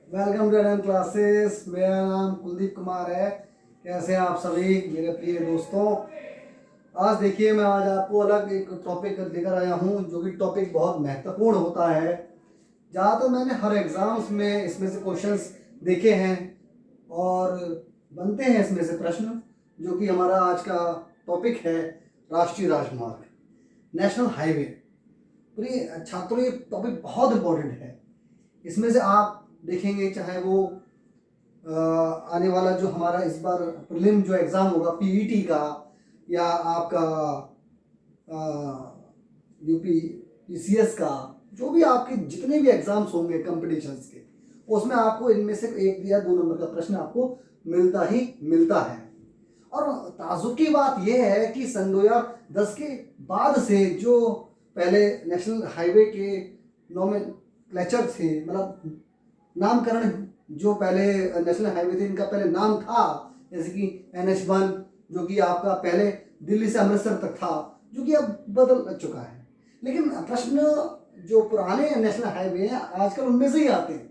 Welcome to Adam classes. मेरा नाम कुलदीप कुमार है। कैसे हैं आप सभी मेरे प्रिय दोस्तों। आज देखिए मैं आज आपको अलग एक टॉपिक लेकर आया हूं, जो कि टॉपिक बहुत महत्वपूर्ण होता है। ज़्यादातर मैंने हर एग्ज़ाम्स में इसमें से क्वेश्चंस देखे हैं और बनते हैं इसमें से प्रश्न, जो कि हमारा आज का टॉपिक है राष्ट्रीय राजमार्ग, नेशनल हाईवे। प्रिय छात्रों, ये टॉपिक बहुत इम्पोर्टेंट है। इसमें से आप देखेंगे, चाहे वो आने वाला जो हमारा इस बार प्रीलिम जो एग्ज़ाम होगा पीईटी का, या आपका यूपी पीसीएस का, जो भी आपके जितने भी एग्ज़ाम्स होंगे कंपटीशंस के, उसमें आपको इनमें से 1 या 2 नंबर का प्रश्न आपको मिलता ही मिलता है। और ताजुब की बात यह है कि सन 2010 के बाद से जो पहले नेशनल हाईवे के नोमेनक्लेचर थे, मतलब नामकरण, जो पहले नेशनल हाईवे थे इनका पहले नाम था, जैसे कि NH1, जो कि आपका पहले दिल्ली से अमृतसर तक था, जो कि अब बदल चुका है। लेकिन प्रश्न जो पुराने नेशनल हाईवे हैं आजकल उनमें से ही आते हैं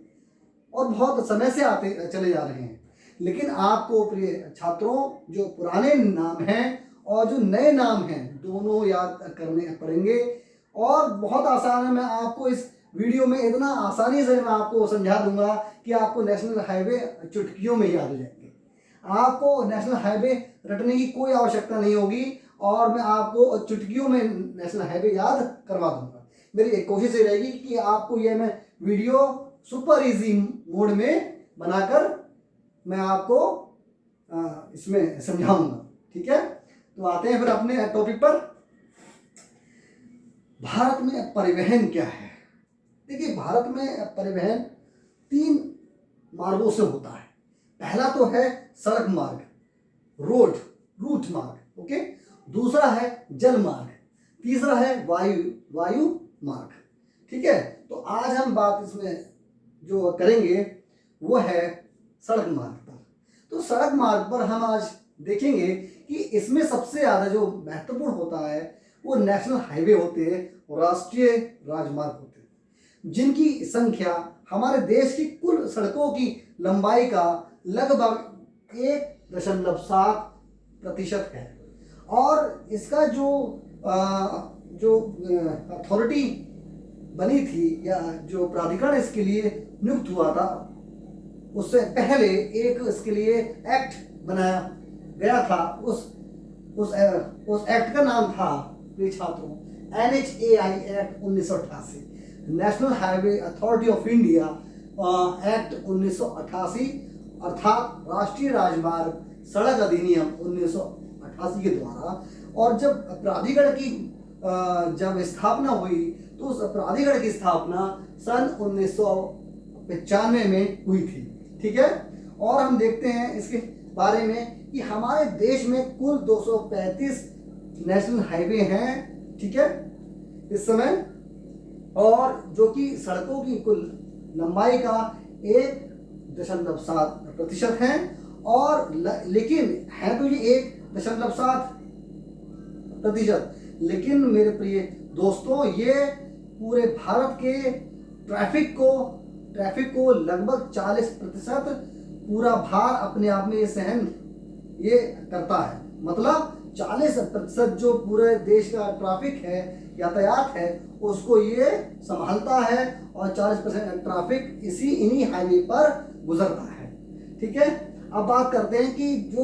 और बहुत समय से आते चले जा रहे हैं। लेकिन आपको प्रिय छात्रों, जो पुराने नाम हैं और जो नए नाम हैं, दोनों याद करने पड़ेंगे। और बहुत आसान है, मैं आपको इस वीडियो में इतना आसानी से मैं आपको समझा दूंगा कि आपको नेशनल हाईवे चुटकियों में याद हो जाएंगे। आपको नेशनल हाईवे रटने की कोई आवश्यकता नहीं होगी और मैं आपको चुटकियों में नेशनल हाईवे याद करवा दूंगा। मेरी एक कोशिश ये रहेगी कि आपको ये मैं वीडियो सुपर इजी मोड में बनाकर मैं आपको इसमें समझाऊंगा। ठीक है, तो आते हैं फिर अपने टॉपिक पर। भारत में परिवहन क्या है? देखिए, भारत में परिवहन 3 मार्गों से होता है। पहला तो है सड़क मार्ग, रूट मार्ग, ओके। दूसरा है जल मार्ग, तीसरा है वायु मार्ग। ठीक है, तो आज हम बात इसमें जो करेंगे वो है सड़क मार्ग पर। तो सड़क मार्ग पर हम आज देखेंगे कि इसमें सबसे ज़्यादा जो महत्वपूर्ण होता है वो नेशनल हाईवे होते हैं और राष्ट्रीय राजमार्ग होते हैं, जिनकी संख्या हमारे देश की कुल सड़कों की लंबाई का लगभग 1.7% है। और इसका जो अथॉरिटी बनी थी, या जो प्राधिकरण इसके लिए नियुक्त हुआ था, उससे पहले एक इसके लिए एक्ट बनाया गया था। उस एक्ट का नाम था, प्रिय छात्रों, NHAI act 1988, national highway authority of India act 1988, अर्थात राष्ट्रीय राजमार्ग सड़क अधिनियम 1988 के द्वारा। और जब प्राधिकरण की जब स्थापना हुई तो उस प्राधिकरण की स्थापना सन 1995 में हुई थी। ठीक है, और हम देखते हैं इसके बारे में कि हमारे देश में कुल 235 नेशनल हाईवे हैं। ठीक है, इस समय, और जो कि सड़कों की कुल लंबाई का 1.7% है। और लेकिन है तो ये 1.7%, लेकिन मेरे प्रिय दोस्तों, ये पूरे भारत के ट्रैफिक को लगभग 40% पूरा भार अपने आप में ये सहन करता है। मतलब 40% जो पूरे देश का ट्रैफिक है, यातायात है, उसको ये संभालता है और 40% ट्रैफिक इन्हीं हाईवे पर गुजरता है। ठीक है, अब बात करते हैं कि जो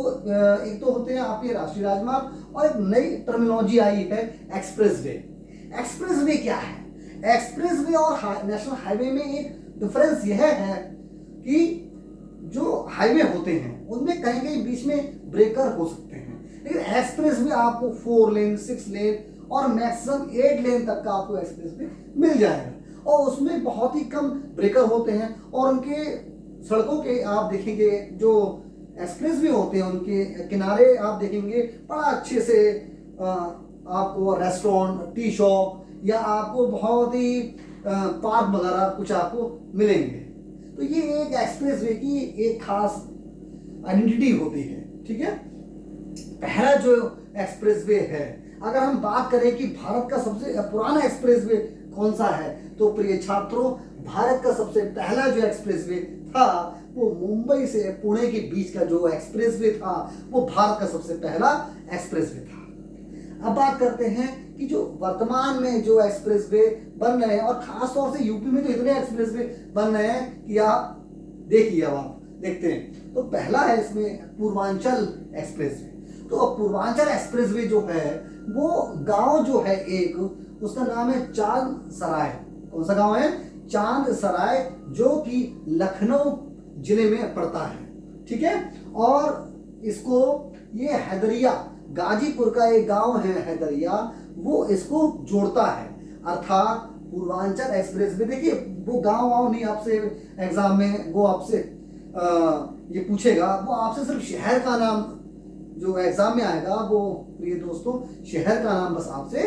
एक तो होते हैं आपके राष्ट्रीय राजमार्ग, और एक नई टर्मिनोलॉजी आई है एक्सप्रेसवे। एक्सप्रेसवे क्या है? एक्सप्रेसवे और नेशनल हाईवे में एक डिफरेंस यह है कि जो हाईवे होते हैं उनमें कहीं कहीं बीच में ब्रेकर हो सकते हैं, लेकिन एक्सप्रेसवे आपको 4 लेन, 6 लेन और मैक्सिमम 8 लेन तक का आपको एक्सप्रेसवे मिल जाएगा। और उसमें बहुत ही कम ब्रेकर होते हैं, और उनके सड़कों के आप देखेंगे जो एक्सप्रेसवे होते हैं उनके किनारे आप देखेंगे बड़ा अच्छे से आपको रेस्टोरेंट, टी शॉप, या आपको बहुत ही पार्क वगैरह कुछ आपको मिलेंगे। तो ये एक एक्सप्रेसवे की एक खास आइडेंटिटी होती है। ठीक है, पहला जो एक्सप्रेसवे है, अगर हम बात करें कि भारत का सबसे पुराना एक्सप्रेसवे कौन सा है, तो प्रिय छात्रों, भारत का सबसे पहला जो एक्सप्रेसवे था वो मुंबई से पुणे के बीच का जो एक्सप्रेसवे था वो भारत का सबसे पहला एक्सप्रेसवे था। अब बात करते हैं कि जो वर्तमान में जो एक्सप्रेसवे बन रहे हैं, और खास तौर से यूपी में तो इतने एक्सप्रेसवे बन रहे हैं कि आप देखिए, अब आप देखते हैं। तो पहला है इसमें पूर्वांचल एक्सप्रेसवे। तो अब पूर्वांचल एक्सप्रेसवे जो है वो गांव जो है एक, उसका नाम है चांद सराय। कौन सा गांव है? चांद सराय, जो कि लखनऊ जिले में पड़ता है, ठीक है। और इसको ये हैदरिया, गाजीपुर का एक गांव है हैदरिया, वो इसको जोड़ता है। अर्थात पूर्वांचल एक्सप्रेसवे, देखिए वो गांव नहीं आपसे एग्जाम में वो आपसे ये पूछेगा, वो आपसे सिर्फ शहर का नाम जो एग्जाम में आएगा, वो प्रिय दोस्तों शहर का नाम बस आपसे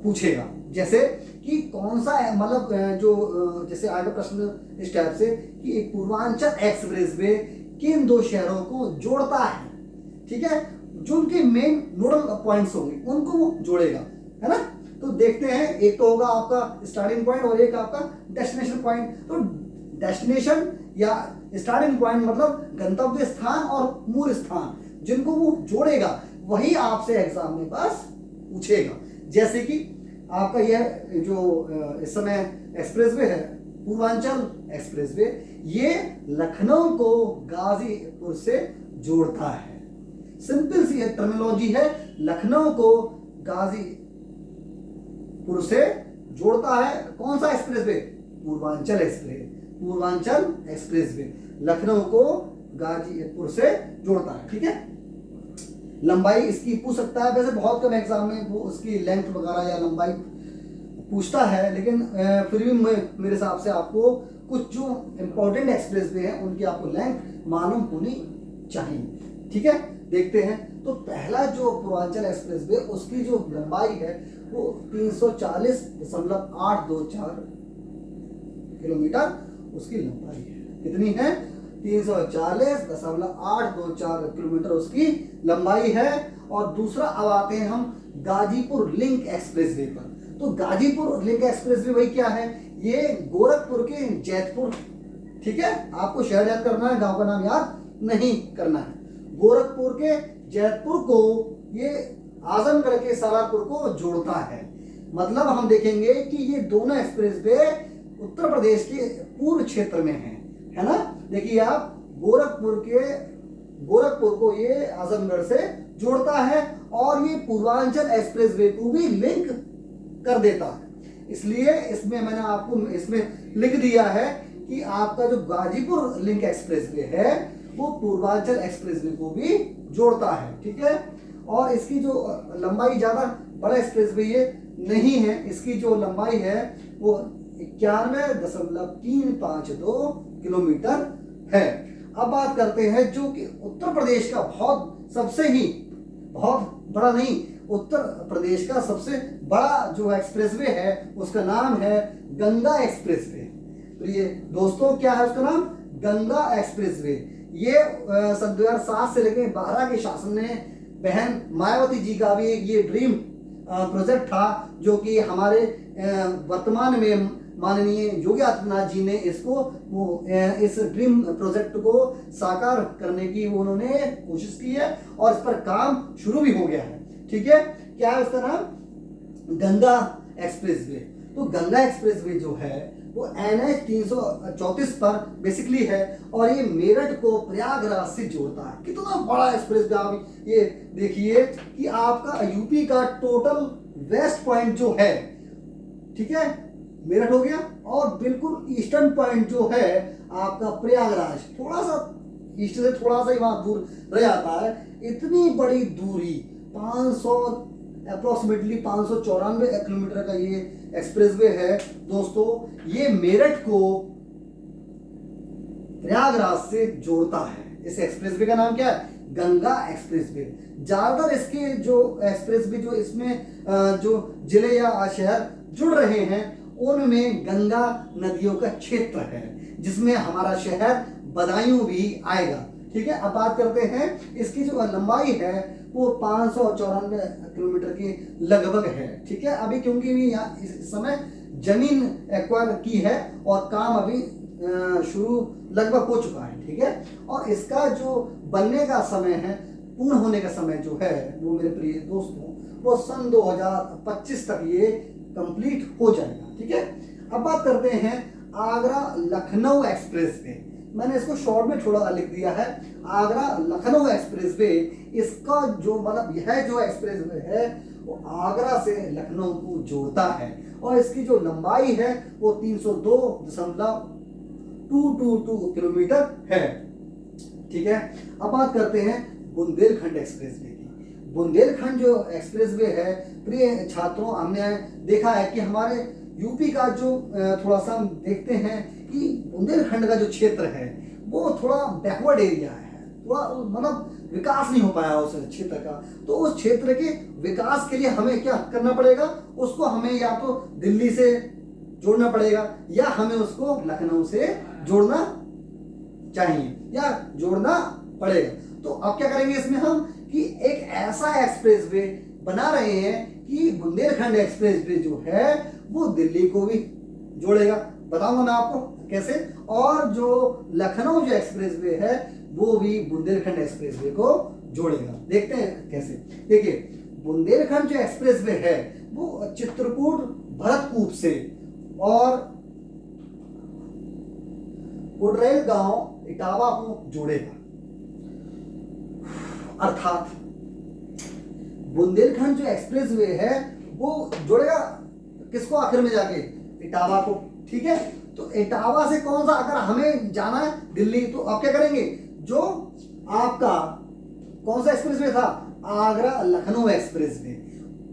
पूछेगा। जैसे कि कौन सा मतलब जो जैसे आगे प्रश्न इस टाइप से कि एक पूर्वांचल एक्सप्रेसवे किन दो शहरों को जोड़ता है, ठीक है, जो उनके मेन नोडल पॉइंट्स होंगे उनको वो जोड़ेगा, है ना। तो देखते हैं, एक तो होगा आपका स्टार्टिंग पॉइंट और एक आपका डेस्टिनेशन पॉइंट। तो डेस्टिनेशन या स्टार्टिंग पॉइंट मतलब गंतव्य स्थान और मूल स्थान, जिनको वो जोड़ेगा वही आपसे एग्जाम में बस पूछेगा। जैसे कि आपका यह जो इस समय एक्सप्रेसवे है पूर्वांचल एक्सप्रेसवे, ये लखनऊ को गाजीपुर से जोड़ता है। सिंपल सी टर्मिनोलॉजी है, लखनऊ को गाजीपुर से जोड़ता है। कौन सा expressway? Purvanchal express, Purvanchal expressway Lucknow को गाजीपुर से जोड़ता है, ठीक है। लंबाई इसकी पूछ सकता है, वैसे बहुत कम एग्जाम में वो उसकी लेंथ वगैरह या लंबाई पूछता है, लेकिन फिर भी मेरे हिसाब से आपको कुछ जो इंपॉर्टेंट एक्सप्रेसवे हैं उनकी आपको लेंथ मालूम होनी चाहिए, ठीक है। देखते हैं, तो पहला जो पूर्वांचल एक्सप्रेसवे उसकी जो लंबाई है वो 340.824 किलोमीटर उसकी लंबाई है। कितनी है? 340.824 किलोमीटर उसकी लंबाई है। और दूसरा अब आते हैं हम गाजीपुर लिंक एक्सप्रेसवे पर। तो गाजीपुर लिंक एक्सप्रेसवे वही क्या है? ये गोरखपुर के जैतपुर, ठीक है, आपको शहर याद करना है, गांव का नाम याद नहीं करना है। गोरखपुर के जैतपुर को ये आजमगढ़ के सालारपुर को जोड़ता है। मतलब हम देखेंगे कि ये दोनों एक्सप्रेसवे उत्तर प्रदेश के पूर्व क्षेत्र में है ना। देखिए आप, गोरखपुर को ये आजमगढ़ से जोड़ता है और ये पूर्वांचल एक्सप्रेसवे को भी लिंक कर देता है। इसलिए इसमें मैंने आपको इसमें लिख दिया है कि आपका जो गाजीपुर लिंक एक्सप्रेसवे है वो पूर्वांचल एक्सप्रेसवे को भी जोड़ता है, ठीक है। और इसकी जो लंबाई ज्यादा बड़ा एक्सप्रेसवे ये नहीं है, इसकी जो लंबाई है वो 91.352 किलोमीटर है। अब बात करते हैं जो कि उत्तर प्रदेश का बहुत बड़ा नहीं, उत्तर प्रदेश का सबसे बड़ा जो एक्सप्रेसवे है उसका नाम है गंगा एक्सप्रेसवे। तो ये दोस्तों क्या है उसका नाम? गंगा एक्सप्रेसवे। ये सन 2007 से लेकर 12 के शासन में बहन मायावती जी का भी ये ड्रीम प्रोजेक्ट था, जो कि हमारे वर्तमान में माननीय योगी आदित्यनाथ जी ने इस ड्रीम प्रोजेक्ट को साकार करने की उन्होंने कोशिश की है और इस पर काम शुरू भी हो गया है, ठीक है। क्या है उसका नाम? गंगा एक्सप्रेसवे। तो गंगा एक्सप्रेसवे जो है वो NH 334 पर बेसिकली है और ये मेरठ को प्रयागराज से जोड़ता है। कितना बड़ा एक्सप्रेसवे! आप ये देखिए कि आपका यूपी का टोटल वेस्ट पॉइंट जो है, ठीक है, मेरठ हो गया, और बिल्कुल ईस्टर्न पॉइंट जो है आपका प्रयागराज, थोड़ा सा ईस्ट से थोड़ा सा ही वहां दूर रह जाता है। इतनी बड़ी दूरी अप्रोक्सीमेटली 594 किलोमीटर का ये एक्सप्रेसवे है दोस्तों। ये मेरठ को प्रयागराज से जोड़ता है। इस एक्सप्रेसवे का नाम क्या है? गंगा एक्सप्रेसवे। ज्यादातर इसके जो एक्सप्रेसवे जो इसमें जो जिले या शहर जुड़ रहे हैं उनमें गंगा नदियों का क्षेत्र है, जिसमें हमारा शहर बदायूं भी आएगा, ठीक है। अब बात करते हैं इसकी जो लंबाई है वो 594 किलोमीटर की लगभग है, ठीक है। अभी क्योंकि यहाँ इस समय जमीन एक्वायर की है और काम अभी शुरू लगभग हो चुका है, ठीक है। और इसका जो बनने का समय है, पूर्ण होने का समय जो है वो मेरे प्रिय दोस्तों वो सन 2025 तक ये कंप्लीट हो जाएगा, ठीक है। अब बात करते हैं आगरा लखनऊ एक्सप्रेस वे। मैंने इसको शॉर्ट में थोड़ा लिख दिया है, आगरा लखनऊ एक्सप्रेस वे। इसका जो मतलब यह जो एक्सप्रेस वे है वो आगरा से लखनऊ को जोड़ता है और इसकी जो लंबाई है वो 302.222 किलोमीटर है, ठीक है। अब बात करते हैं बुंदेलखंड एक्सप्रेस वे की। बुंदेलखंड जो एक्सप्रेस वे है प्रिय छात्रों, हमने देखा है कि हमारे यूपी का जो थोड़ा सा हम देखते हैं कि बुंदेलखंड का जो क्षेत्र है वो थोड़ा बैकवर्ड एरिया है, थोड़ा मतलब विकास नहीं हो पाया उस क्षेत्र का। तो उस क्षेत्र के विकास के लिए हमें क्या करना पड़ेगा, उसको हमें या तो दिल्ली से जोड़ना पड़ेगा या हमें उसको लखनऊ से जोड़ना चाहिए या जोड़ना पड़ेगा। तो अब क्या करेंगे इसमें हम कि एक ऐसा एक्सप्रेस वे बना रहे हैं कि बुंदेलखंड एक्सप्रेस वे जो है वो दिल्ली को भी जोड़ेगा, बताऊंगा मैं आपको कैसे। और जो लखनऊ जो एक्सप्रेस वे है वो भी बुंदेलखंड एक्सप्रेस वे को जोड़ेगा। देखते हैं कैसे। देखिए बुंदेलखंड जो एक्सप्रेस वे है वो चित्रकूट भरतकूप से और कुडरेल गांव इटावा को जोड़ेगा। अर्थात बुंदेलखंड जो एक्सप्रेस वे है वो जोड़ेगा किसको आखिर में जाके, इटावा को, ठीक है। तो इटावा से कौन सा, अगर हमें जाना है दिल्ली तो अब क्या करेंगे, जो आपका कौन सा एक्सप्रेस वे था, आगरा लखनऊ एक्सप्रेस वे,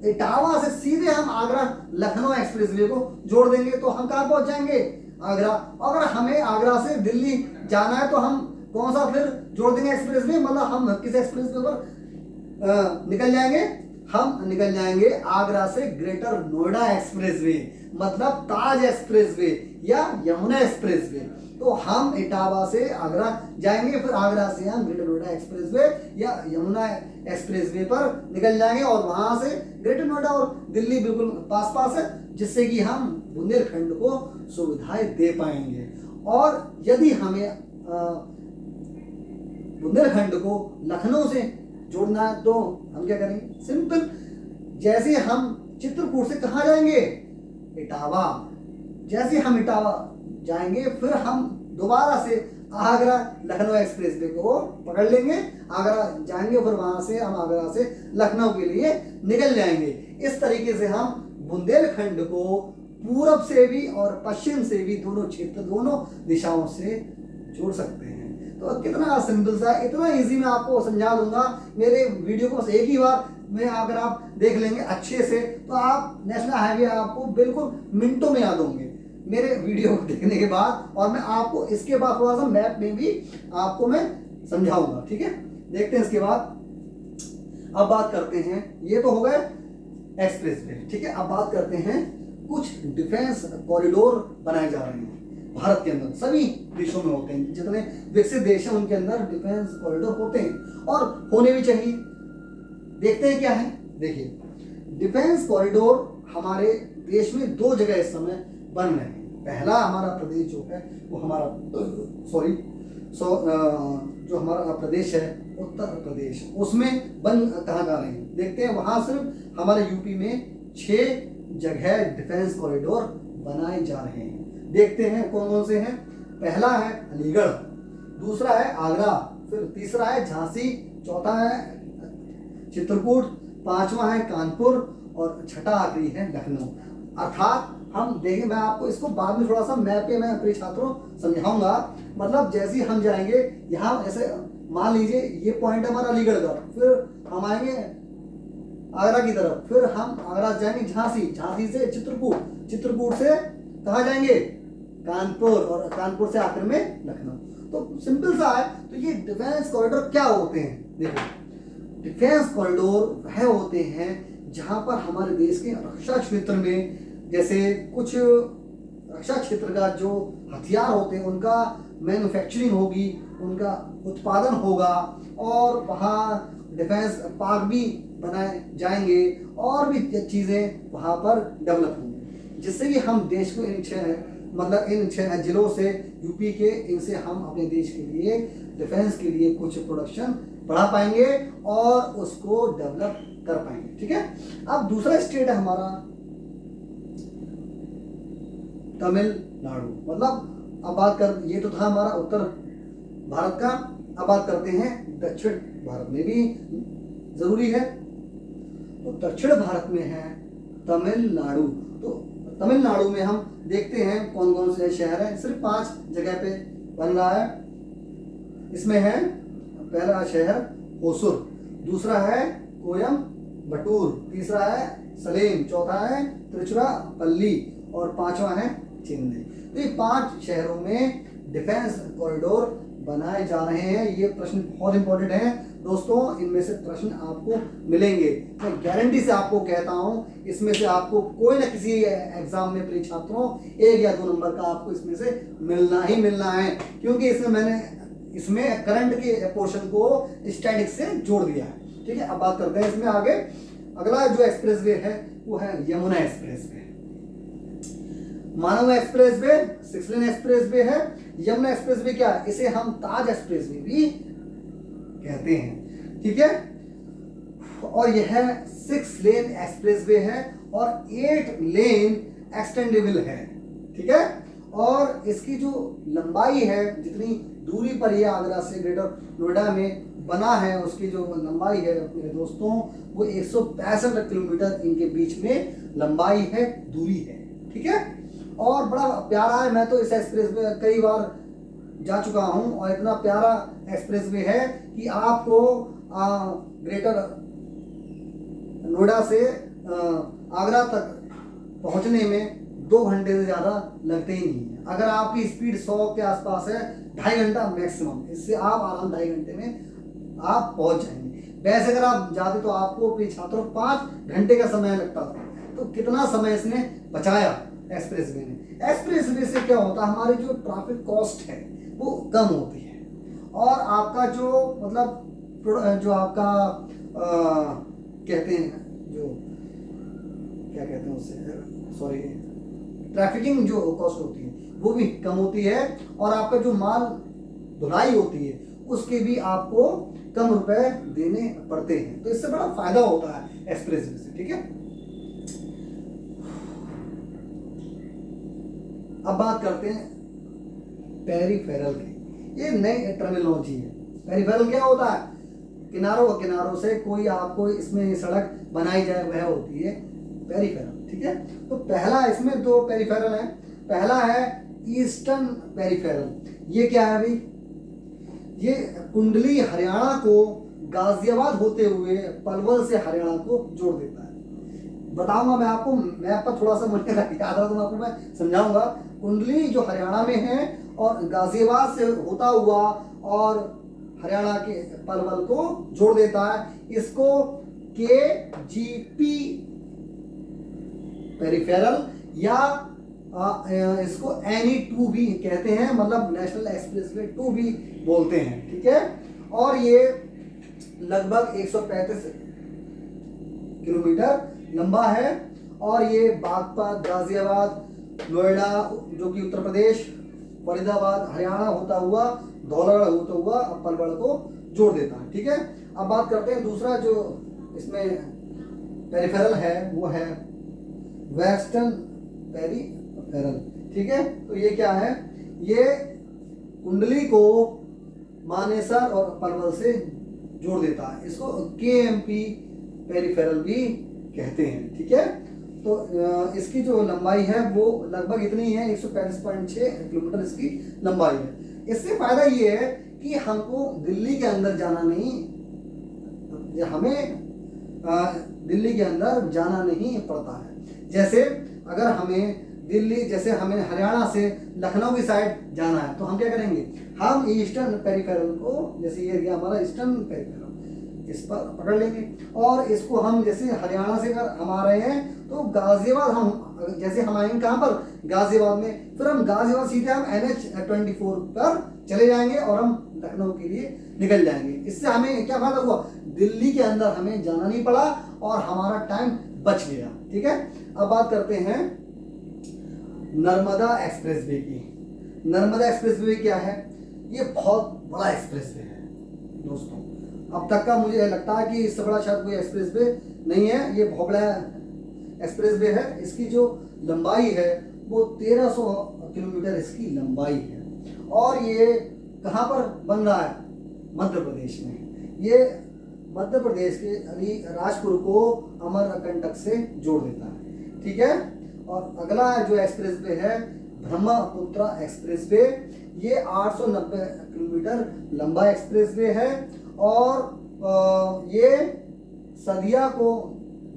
इटावा से सीधे हम आगरा लखनऊ एक्सप्रेस वे को जोड़ देंगे तो हम कहाँ पहुंच जाएंगे, आगरा। अगर हमें आगरा से दिल्ली जाना है तो हम कौन सा फिर जोड़ देंगे एक्सप्रेस वे, मतलब हम किस एक्सप्रेस वे पर निकल जाएंगे, हम निकल जाएंगे आगरा से ग्रेटर नोएडा एक्सप्रेस वे, मतलब ताज एक्सप्रेस वे या यमुना एक्सप्रेस वे। तो हम इटावा से आगरा जाएंगे, फिर आगरा से हम ग्रेटर नोएडा एक्सप्रेस वे या यमुना एक्सप्रेस वे पर निकल जाएंगे और वहां से ग्रेटर नोएडा और दिल्ली बिल्कुल पास पास है, जिससे कि हम बुंदेलखंड को सुविधाएं दे पाएंगे। और यदि हमें बुंदेलखंड को लखनऊ से जोड़ना है तो हम क्या करेंगे, सिंपल, जैसे हम चित्रकूट से कहाँ जाएंगे, इटावा, जैसे हम इटावा जाएंगे फिर हम दोबारा से आगरा लखनऊ एक्सप्रेस वे को पकड़ लेंगे, आगरा जाएंगे, फिर वहां से हम आगरा से लखनऊ के लिए निकल जाएंगे। इस तरीके से हम बुंदेलखंड को पूरब से भी और पश्चिम से भी, दोनों क्षेत्र, दोनों दिशाओं से जोड़ सकते हैं। तो कितना सिंपल सा, इतना इजी मैं आपको समझा दूंगा। मेरे वीडियो को बस एक ही बार में अगर आप देख लेंगे अच्छे से तो आप नेशनल हाईवे आपको बिल्कुल मिनटों में याद होंगे मेरे वीडियो को देखने के बाद। और मैं आपको इसके बाद थोड़ा सा मैप में भी आपको मैं समझाऊंगा, ठीक है। देखते हैं इसके बाद। अब बात करते हैं, ये तो हो गए एक्सप्रेस वे, ठीक है। अब बात करते हैं कुछ डिफेंस कॉरिडोर बनाए जा रहे हैं भारत के अंदर, सभी देशों में होते हैं, जितने विकसित देश हैं उनके अंदर डिफेंस कॉरिडोर होते हैं और होने भी चाहिए। देखते हैं क्या है। देखिए डिफेंस कॉरिडोर हमारे देश में दो जगह इस समय बन रहे हैं। पहला हमारा प्रदेश जो है वो हमारा जो हमारा प्रदेश है उत्तर प्रदेश, उसमें बन कहाँ जा रहे हैं देखते हैं। वहां सिर्फ हमारे यूपी में 6 जगह डिफेंस कॉरिडोर बनाए जा रहे हैं। देखते हैं कौन कौन से हैं। पहला है अलीगढ़, दूसरा है आगरा, फिर तीसरा है झांसी, चौथा है चित्रकूट, पांचवा है कानपुर और छठा आखिरी है लखनऊ। अर्थात हम देखें, मैं आपको इसको बाद में थोड़ा सा मैप पे मैं अपने छात्रों समझाऊंगा। मतलब जैसे हम जाएंगे यहाँ, ऐसे मान लीजिए ये पॉइंट हमारा अलीगढ़ का, फिर हम आएंगे आगरा की तरफ, फिर हम आगरा जाएंगे झांसी, झांसी से चित्रकूट, चित्रकूट से कहाँ जाएंगे कानपुर, और कानपुर से आखिर में लखनऊ। तो सिंपल सा है। तो ये डिफेंस कॉरिडोर क्या होते हैं, देखो डिफेंस कॉरिडोर वह होते हैं जहां पर हमारे देश के रक्षा क्षेत्र में, जैसे कुछ रक्षा क्षेत्र का जो हथियार होते हैं उनका मैन्युफैक्चरिंग होगी, उनका उत्पादन होगा और वहाँ डिफेंस पार्क भी बनाए जाएंगे और भी चीज़ें वहाँ पर डेवलप होंगी, जिससे कि हम देश को इन 6 मतलब इन 6 जिलों से, यूपी के, इनसे हम अपने देश के लिए, डिफेंस के लिए कुछ प्रोडक्शन बढ़ा पाएंगे और उसको डेवलप कर पाएंगे। ठीक है। अब दूसरा स्टेट है हमारा तमिलनाडु। मतलब अब बात कर, ये तो था हमारा उत्तर भारत का, अब बात करते हैं दक्षिण भारत में भी जरूरी है। तो दक्षिण भारत में है तमिलनाडु। तो तमिलनाडु में हम देखते हैं कौन कौन से शहर हैं, सिर्फ 5 जगह पे बन रहा है। इसमें है पहला शहर होसुर, दूसरा है कोयम्बटूर, तीसरा है सलेम, चौथा है तिरुचिरापल्ली और 5वां है चेन्नई। तो ये 5 शहरों में डिफेंस कॉरिडोर बनाए जा रहे हैं। ये प्रश्न बहुत इंपॉर्टेंट है दोस्तों, इनमें से प्रश्न आपको मिलेंगे, मैं गारंटी से आपको कहता हूं। इसमें से आपको कोई ना किसी एग्जाम में प्रिय छात्रों 1 या 2 नंबर का आपको इसमें से मिलना ही मिलना है, क्योंकि इसमें करंट के पोर्शन को स्टैटिक से जोड़ दिया है। ठीक है। अब बात करते हैं इसमें आगे। अगला जो एक्सप्रेसवे है वो है यमुना एक्सप्रेसवे। मानव एक्सप्रेसवे 6 लेन एक्सप्रेसवे है। यमुना एक्सप्रेसवे क्या है, इसे हम ताज एक्सप्रेसवे भी कहते हैं। ठीक है। और यह 6 लेन एक्सप्रेसवे है और 8 लेन एक्सटेंडेबल है। ठीक है। और इसकी जो लंबाई है, जितनी दूरी पर यह आगरा से ग्रेटर नोएडा में बना है, उसकी जो लंबाई है मेरे दोस्तों वो 165 किलोमीटर इनके बीच में लंबाई है, दूरी है। ठीक है। और बड़ा प्यारा है, मैं तो इस एक्सप्रेसवे कई बार जा चुका हूं और इतना प्यारा एक्सप्रेसवे है कि आपको ग्रेटर नोएडा से आगरा तक पहुंचने में 2 घंटे से ज़्यादा लगते ही नहीं है। अगर आपकी स्पीड 100 के आसपास है, 2.5 घंटा मैक्सिमम, इससे आप आराम 2.5 घंटे में आप पहुंच जाएंगे। वैसे अगर आप जाते तो आपको प्रिय छात्रों 5 घंटे का समय लगता था। तो कितना समय इसने बचाया एक्सप्रेसवे ने। एक्सप्रेसवे से क्या होता है, हमारी जो ट्रैफिक कॉस्ट है वो कम होती है और आपका जो मतलब जो आपका कहते हैं, जो क्या कहते हैं उससे, सॉरी, ट्रैफिकिंग जो कॉस्ट होती है वो भी कम होती है और आपका जो माल धुलाई होती है उसके भी आपको कम रुपए देने पड़ते हैं। तो इससे बड़ा फायदा होता है एक्सप्रेसवे से। ठीक है। अब बात करते हैं पेरिफेरल की। ये नई टर्मिनोलॉजी है। पेरिफेरल क्या होता है, किनारों से कोई आपको इसमें सड़क बनाई जाए वह होती है पेरिफेरल। ठीक है। तो पहला इसमें 2 पेरिफेरल है। पहला है ईस्टर्न पेरिफेरल। ये क्या है भाई, ये कुंडली हरियाणा को गाजियाबाद होते हुए पलवल से हरियाणा को जोड़ देता है। बताऊंगा मैं आपको, मैप पर थोड़ा सा मुझे याद रहा तो आपको मैं समझाऊंगा। कुंडली जो हरियाणा में है और गाजियाबाद से होता हुआ और हरियाणा के पलवल को जोड़ देता है। इसको KGP पेरिफेरल या इसको NE2 भी कहते हैं, मतलब नेशनल एक्सप्रेसवे 2 भी बोलते हैं। ठीक है। और ये लगभग 135 किलोमीटर लंबा है और ये बागपत, गाजियाबाद, नोएडा जो कि उत्तर प्रदेश, फरीदाबाद हरियाणा होता हुआ, धौलागढ़ होता हुआ पलवल को जोड़ देता है। ठीक है। अब बात करते हैं दूसरा जो इसमें पेरिफेरल है वो है वेस्टर्न पेरिफेरल। ठीक है। तो ये क्या है, ये कुंडली को मानेसर और पलवल से जोड़ देता है। इसको KMP पेरिफेरल भी कहते हैं। ठीक है। तो इसकी जो लंबाई है वो लगभग इतनी है, 135.6 किलोमीटर इसकी लंबाई है। इससे फायदा ये है कि हमको दिल्ली के अंदर जाना नहीं, हमें दिल्ली के अंदर जाना नहीं पड़ता है। जैसे अगर हमें जैसे हमें हरियाणा से लखनऊ की साइड जाना है तो हम क्या करेंगे, हम ईस्टर्न पेरिफेरल को, जैसे ये गया हमारा ईस्टर्न पेरिफेरल, इस पर पकड़ लेंगे और इसको हम जैसे हरियाणा से अगर हम आ रहे हैं तो गाजियाबाद, हम जैसे हम आएंगे कहाँ पर, गाजियाबाद में, फिर हम गाजियाबाद सीधे हम NH24 पर चले जाएंगे और हम लखनऊ के लिए निकल जाएंगे। इससे हमें क्या फायदा हुआ, दिल्ली के अंदर हमें जाना नहीं पड़ा और हमारा टाइम बच गया। ठीक है। अब बात करते हैं नर्मदा एक्सप्रेसवे की। नर्मदा एक्सप्रेसवे क्या है? ये बहुत बड़ा एक्सप्रेसवे है दोस्तों। अब तक का मुझे लगता है कि इससे बड़ा शायद कोई एक्सप्रेसवे नहीं है। ये बहुत बड़ा एक्सप्रेसवे है। इसकी जो लंबाई है वो 1300 किलोमीटर इसकी लंबाई है। और ये कहाँ पर बन रहा है? मध्य प्रदेश में। ये मध्य प्रदेश के अलीराजपुर को अमरकंटक से जोड़ देता है, ठीक है। और अगला जो एक्सप्रेसवे है ब्रह्मपुत्र एक्सप्रेसवे। ये 890 किलोमीटर लंबा एक्सप्रेसवे है। और ये सदिया को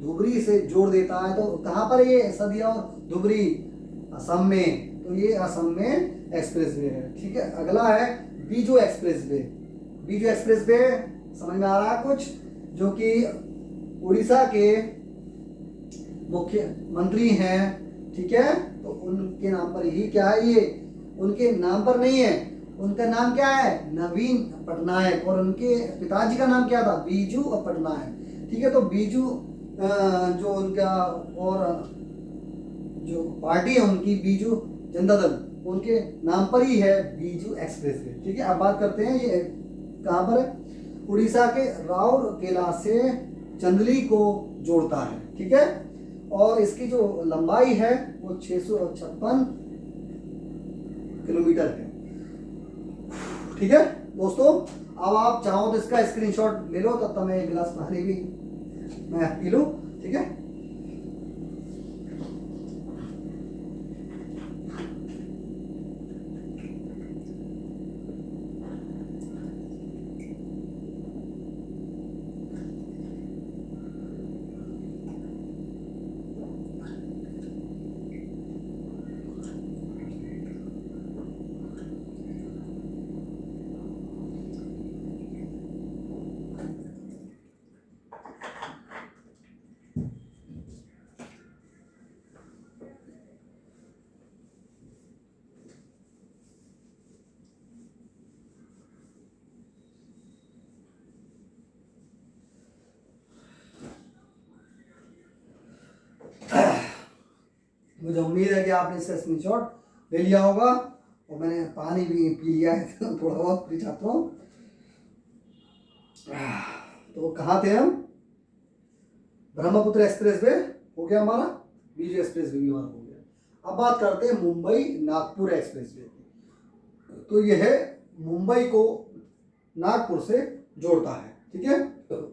धुबरी से जोड़ देता है। तो कहाँ पर ये सदिया और धुबरी? असम में। तो ये असम में एक्सप्रेसवे है, ठीक है। अगला है बीजू एक्सप्रेसवे। बीजू एक्सप्रेसवे समझ में आ रहा है कुछ? जो कि उड़ीसा के मुख्यमंत्री हैं, ठीक है। तो उनके नाम पर ही क्या है? ये उनके नाम पर नहीं है। उनका नाम क्या है? नवीन पटनायक। और उनके पिताजी का नाम क्या था? बीजू पटनायक, ठीक है। तो बीजू जो उनका और जो पार्टी है उनकी बीजू जनता दल, उनके नाम पर ही है बीजू एक्सप्रेसवे, ठीक है। अब बात करते हैं ये कहाँ पर है? उड़ीसा के राउरकेला से चंदली को जोड़ता है, ठीक है। और इसकी जो लंबाई है वो 656 किलोमीटर है, ठीक है दोस्तों। अब आप चाहो तो इसका स्क्रीनशॉट ले लो, तब तक मैं एक गिलास पानी भी मैं पी लूं, ठीक है। मुझे उम्मीद है कि आपने इसका स्क्रीनशॉट ले लिया होगा। और मैंने पानी भी पी लिया है थोड़ा बहुत प्रिय छात्रों। तो कहाँ थे हम? ब्रह्मपुत्र एक्सप्रेसवे हो गया हमारा, बीजू एक्सप्रेसवे भी हमारा हो गया। अब बात करते हैं मुंबई नागपुर एक्सप्रेसवे की। तो यह है मुंबई को नागपुर से जोड़ता है, ठीक है।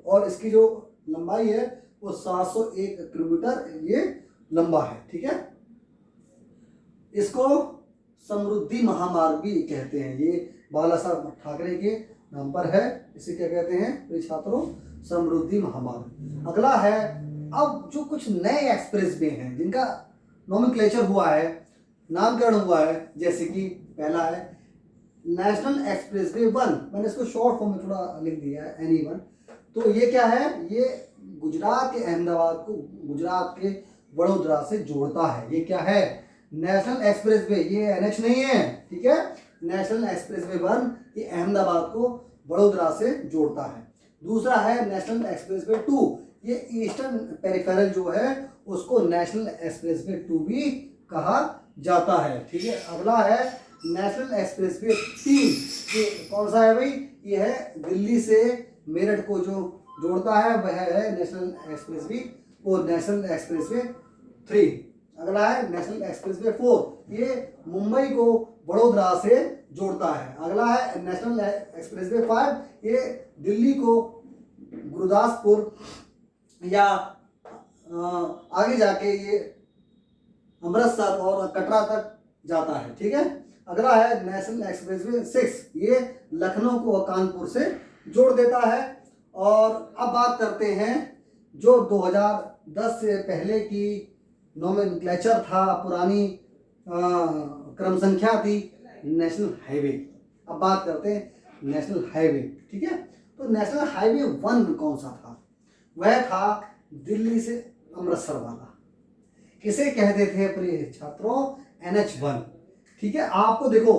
और इसकी जो लंबाई है वो 701 किलोमीटर ये लंबा है, ठीक है। इसको समृद्धि महामार्ग भी कहते हैं। ये बाला साहब ठाकरे के नाम पर है। इसे क्या कहते हैं प्रिय छात्रों? समृद्धि महामार्ग। अगला है अब जो कुछ नए एक्सप्रेसवे हैं जिनका नोमेनक्लेचर हुआ है, नामकरण हुआ है, जैसे कि पहला है नेशनल एक्सप्रेसवे 1। मैंने इसको शॉर्ट फॉर्म में थोड़ा लिख दिया है, NE1। तो ये क्या है? ये गुजरात के अहमदाबाद को गुजरात के वडोदरा से जोड़ता है। ये क्या है? National expressway. ये NH नहीं है, ठीक है। नेशनल एक्सप्रेसवे 1 ये अहमदाबाद को वडोदरा से जोड़ता है। दूसरा है नेशनल एक्सप्रेसवे 2। ये ईस्टर्न पेरिफेरल जो है उसको नेशनल एक्सप्रेसवे 2 भी कहा जाता है, ठीक है। अगला है नेशनल एक्सप्रेसवे 3। ये कौन सा है भाई? ये है दिल्ली से मेरठ को जो जोड़ता है वह है नेशनल एक्सप्रेसवे और नेशनल एक्सप्रेसवे 3। अगला है नेशनल एक्सप्रेसवे 4। ये मुंबई को वडोदरा से जोड़ता है। अगला है नेशनल एक्सप्रेसवे 5। ये दिल्ली को गुरदासपुर या आगे जाके ये अमृतसर और कटरा तक जाता है, ठीक है। अगला है नेशनल एक्सप्रेसवे 6। ये लखनऊ को कानपुर से जोड़ देता है। और अब बात करते हैं जो 2010 से पहले की नोमेनक्लेचर था, पुरानी क्रम संख्या थी नेशनल हाईवे। अब बात करते हैं नेशनल हाईवे, ठीक है। तो नेशनल हाईवे 1 कौन सा था? वह था दिल्ली से अमृतसर वाला। किसे कहते थे प्रिय छात्रों? NH1, ठीक है। आपको देखो,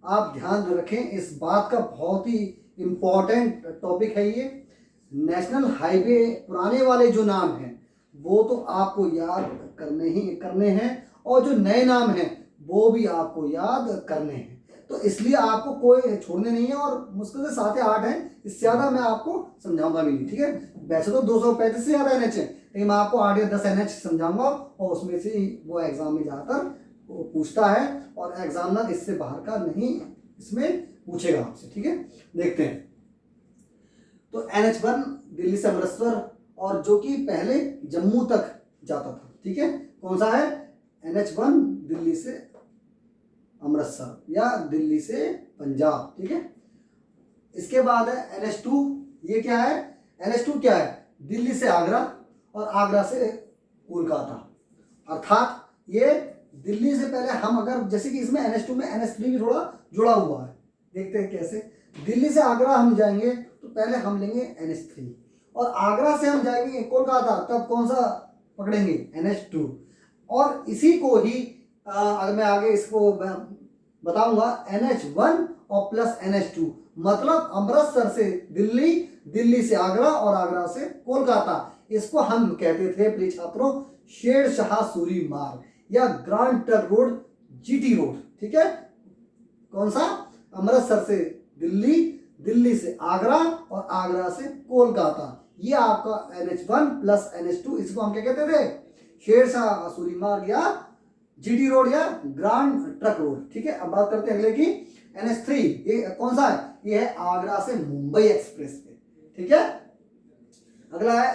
आप ध्यान रखें इस बात का, बहुत ही इंपॉर्टेंट टॉपिक है ये। नेशनल हाईवे पुराने वाले जो नाम हैं वो तो आपको याद करने हैं, और जो नए नाम हैं वो भी आपको याद करने हैं। तो इसलिए आपको कोई छोड़ने नहीं है, और मुश्किल से 7 या 8 हैं, इससे ज़्यादा मैं आपको समझाऊंगा भी नहीं, ठीक है। वैसे तो 235 से ज़्यादा NH है, लेकिन मैं आपको 8 या 10 NH समझाऊंगा, और उसमें से वो एग्जाम में ज़्यादातर पूछता है, और एग्जामिनर इससे बाहर का नहीं इसमें पूछेगा आपसे, ठीक है। देखते हैं, तो NH1 दिल्ली से अमृतसर, और जो कि पहले जम्मू तक जाता था, ठीक है। कौन सा है? NH1 दिल्ली से अमृतसर या दिल्ली से पंजाब, ठीक है। इसके बाद है NH2, ये क्या है? NH2 क्या है? दिल्ली से आगरा और आगरा से कोलकाता, अर्थात ये दिल्ली से पहले हम अगर, जैसे कि इसमें NH2 में NH3 भी थोड़ा जुड़ा हुआ है, देखते हैं कैसे। दिल्ली से आगरा हम जाएंगे तो पहले हम लेंगे NH3, और आगरा से हम जाएंगे कोलकाता, तब कौन सा पकड़ेंगे? NH2। और इसी को ही अगर मैं आगे इसको बताऊंगा, NH1 और प्लस NH2, मतलब अमृतसर से दिल्ली, दिल्ली से आगरा और आगरा से कोलकाता, इसको हम कहते थे प्रिय छात्रों शेरशाह सूरी मार्ग या grand trunk road, GT road, ठीक है। कौन सा? अमृतसर से दिल्ली, दिल्ली से आगरा और आगरा से कोलकाता, ये आपका NH1 प्लस NH2, इसको हम क्या कहते थे? शेरशाह सूरी मार्ग या GT रोड या ग्रांड ट्रंक रोड, ठीक है। अब बात करते हैं अगले की, NH3, ये कौन सा है? ये है आगरा से मुंबई एक्सप्रेस पे, ठीक है। अगला है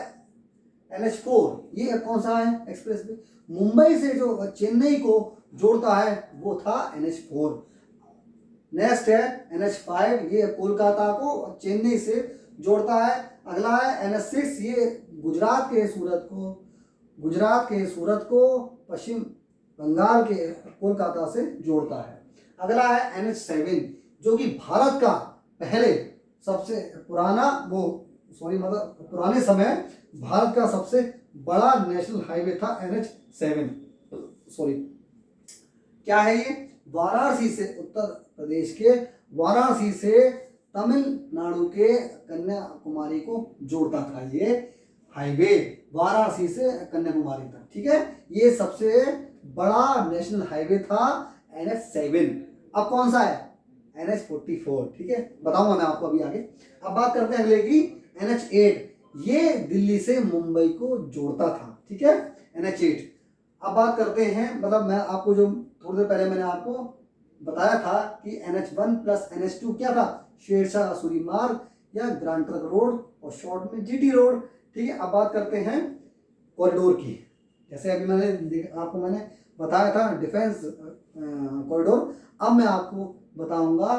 NH4, ये कौन सा है? एक्सप्रेस पे मुंबई से जो चेन्नई को जोड़ता है वो था NH4। नेक्स्ट है NH5, ये कोलकाता को चेन्नई से जोड़ता है। अगला है NH6, ये गुजरात के सूरत को पश्चिम बंगाल के कोलकाता से जोड़ता है। अगला है NH7, जो कि भारत का पहले सबसे पुराना मतलब पुराने समय भारत का सबसे बड़ा नेशनल हाईवे था NH7। क्या है ये? वाराणसी से, उत्तर प्रदेश के वाराणसी से तमिलनाडु के कन्याकुमारी को जोड़ता था ये हाईवे, वाराणसी से कन्याकुमारी तक, ठीक है। ये सबसे बड़ा नेशनल हाईवे था NH7। अब कौन सा है? NH44, ठीक है, बताऊंगा मैं आपको अभी आगे। अब बात करते हैं अगले की, NH8, ये दिल्ली से मुंबई को जोड़ता था, ठीक है, NH8। अब बात करते हैं, मतलब मैं आपको जो थोड़ी देर पहले मैंने आपको बताया था कि NH1 प्लस NH2 क्या था? शेरशाह सूरी मार्ग या ग्रांड ट्रंक रोड, और शॉर्ट में GT रोड, ठीक है। अब बात करते हैं कॉरिडोर की, जैसे अभी आपको मैंने बताया था डिफेंस कॉरिडोर, अब मैं आपको बताऊंगा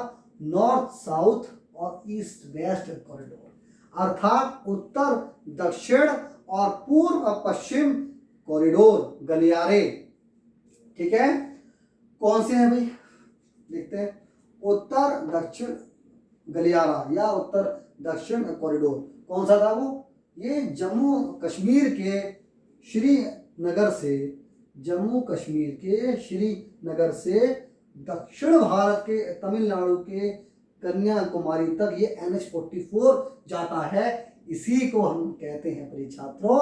नॉर्थ साउथ और ईस्ट वेस्ट कॉरिडोर, अर्थात उत्तर दक्षिण और पूर्व पश्चिम कॉरिडोर, गलियारे, ठीक है। कौन से हैं भाई? देखते हैं, उत्तर दक्षिण गलियारा या उत्तर दक्षिण कॉरिडोर, कौन सा था वो? ये जम्मू कश्मीर के श्रीनगर से दक्षिण भारत के तमिलनाडु के कन्याकुमारी तक ये NH44 जाता है। इसी को हम कहते हैं प्रिय छात्रों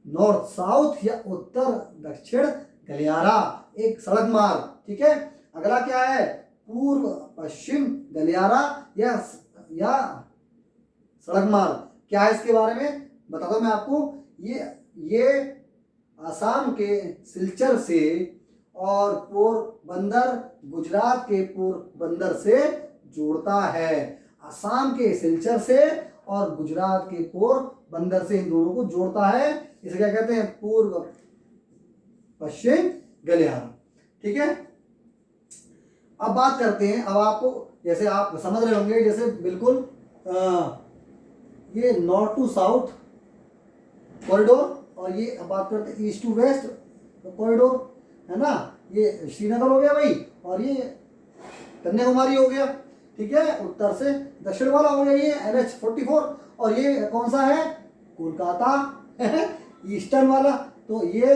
नॉर्थ साउथ या उत्तर दक्षिण गलियारा, एक सड़क मार्ग, ठीक है। अगला क्या है? पूर्व पश्चिम गलियारा या सड़क मार्ग, क्या है इसके बारे में बता दो मैं आपको। ये आसाम के सिलचर से और पोरबंदर, गुजरात के पोरबंदर से जोड़ता है। आसाम के सिलचर से और गुजरात के पोरबंदर से इन दोनों को जोड़ता है। इसे क्या कहते हैं? पूर्व पश्चिम गलियारा, ठीक है। अब बात करते हैं, अब आपको जैसे आप समझ रहे होंगे, जैसे बिल्कुल ये नॉर्थ टू साउथ कॉरिडोर, और ये अब बात करते हैं ईस्ट टू वेस्ट कॉरिडोर, है ना। ये श्रीनगर हो गया भाई, और ये कन्याकुमारी हो गया, ठीक है। उत्तर से दक्षिण वाला हो गया ये NH44, और ये कौन सा है? कोलकाता ईस्टर्न वाला। तो ये